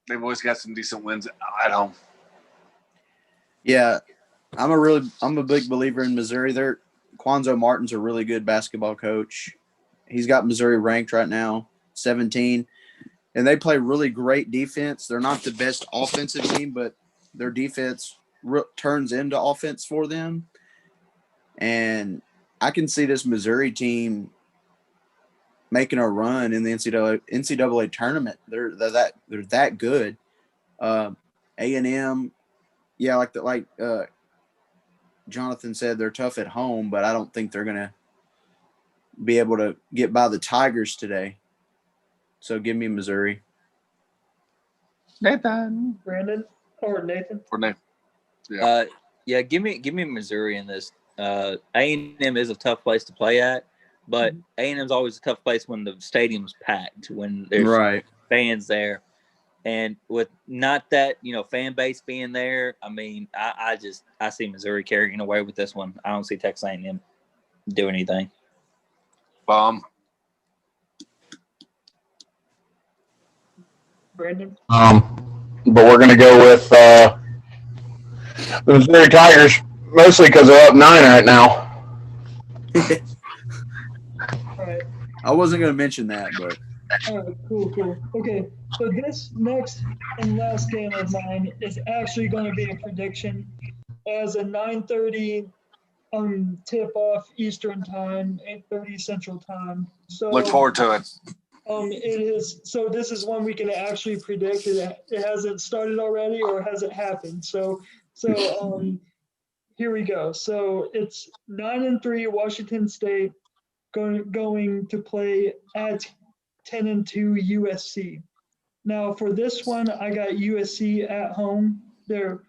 they've always got some decent wins at home. Yeah, I'm a big believer in Missouri. Quanzo Martin's a really good basketball coach. He's got Missouri ranked right now, 17, and they play really great defense. They're not the best offensive team, but their defense turns into offense for them. And I can see this Missouri team making a run in the NCAA tournament. They're that good. A&M, yeah, like Jonathan said, they're tough at home, but I don't think they're gonna be able to get by the Tigers today. So give me Missouri. Nathan. Brandon or Nathan? Or Nathan. Yeah, give me Missouri in this. A&M is a tough place to play at, but A&M's always a tough place when the stadium's packed, when there's fans there. And with not that, fan base being there, I mean, I see Missouri carrying away with this one. I don't see Texas A&M do anything. Brandon? But we're going to go with the Missouri Tigers, mostly because they're up 9 right now. All right. I wasn't going to mention that, but. All right, cool. Okay, so this next and last game of mine is actually going to be a prediction as a 9:30 tip-off Eastern time, 8:30 Central time. So look forward to it. It is. So this is one we can actually predict. It hasn't started already, or has it happened? So here we go. So it's 9-3 Washington State going to play at 10-2 USC. Now for this one, I got USC at home. They're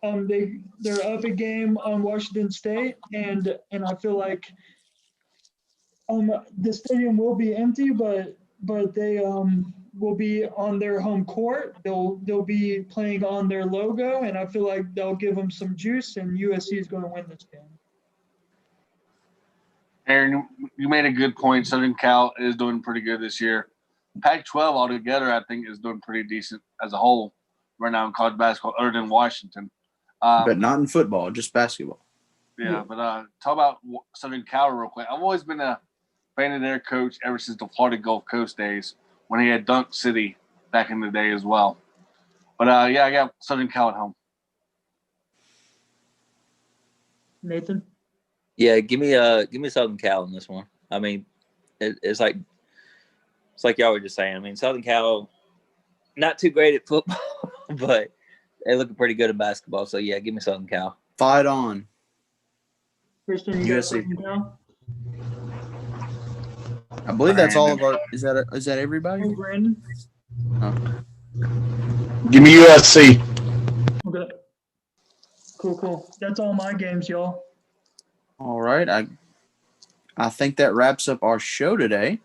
up a game on Washington State, and I feel like the stadium will be empty, but they will be on their home court. They'll be playing on their logo, and I feel like they'll give them some juice, and USC is going to win this game. Aaron, you made a good point. Southern Cal is doing pretty good this year. Pac-12 altogether, I think, is doing pretty decent as a whole right now in college basketball, other than Washington. But not in football, just basketball. Yeah, but talk about Southern Cal real quick. I've always been a fan of their coach ever since the Florida Gulf Coast days when he had Dunk City back in the day as well. But, I got Southern Cal at home. Nathan? Yeah, give me Southern Cal in this one. I mean, it's like y'all were just saying. I mean, Southern Cal, not too great at football, but they're looking pretty good at basketball. So yeah, give me Southern Cal. Fight on. Christian, you got USC. Southern Cal? I believe that's all of our. Is that everybody? Oh, Brandon? Give me USC. Okay. Cool. That's all my games, y'all. All right. I think that wraps up our show today.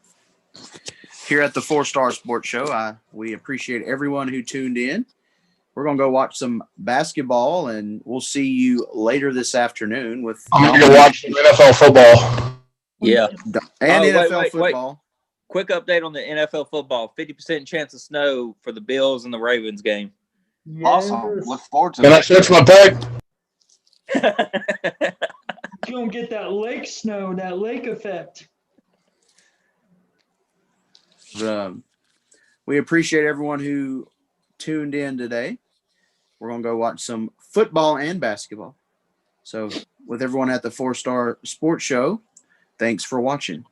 Here at the 4-Star Sports Show, we appreciate everyone who tuned in. We're going to go watch some basketball, and we'll see you later this afternoon with. I'm going to go watch some NFL football. Yeah. And NFL wait. football. Quick update on the NFL football. 50% chance of snow for the Bills and the Ravens game. Yes. Awesome. Look forward to Can I it. switch my pick? You don't get that lake snow, that lake effect. We appreciate everyone who tuned in today. we're going to go watch some football and basketball. So with everyone at the 4 Star Sports Show, thanks for watching.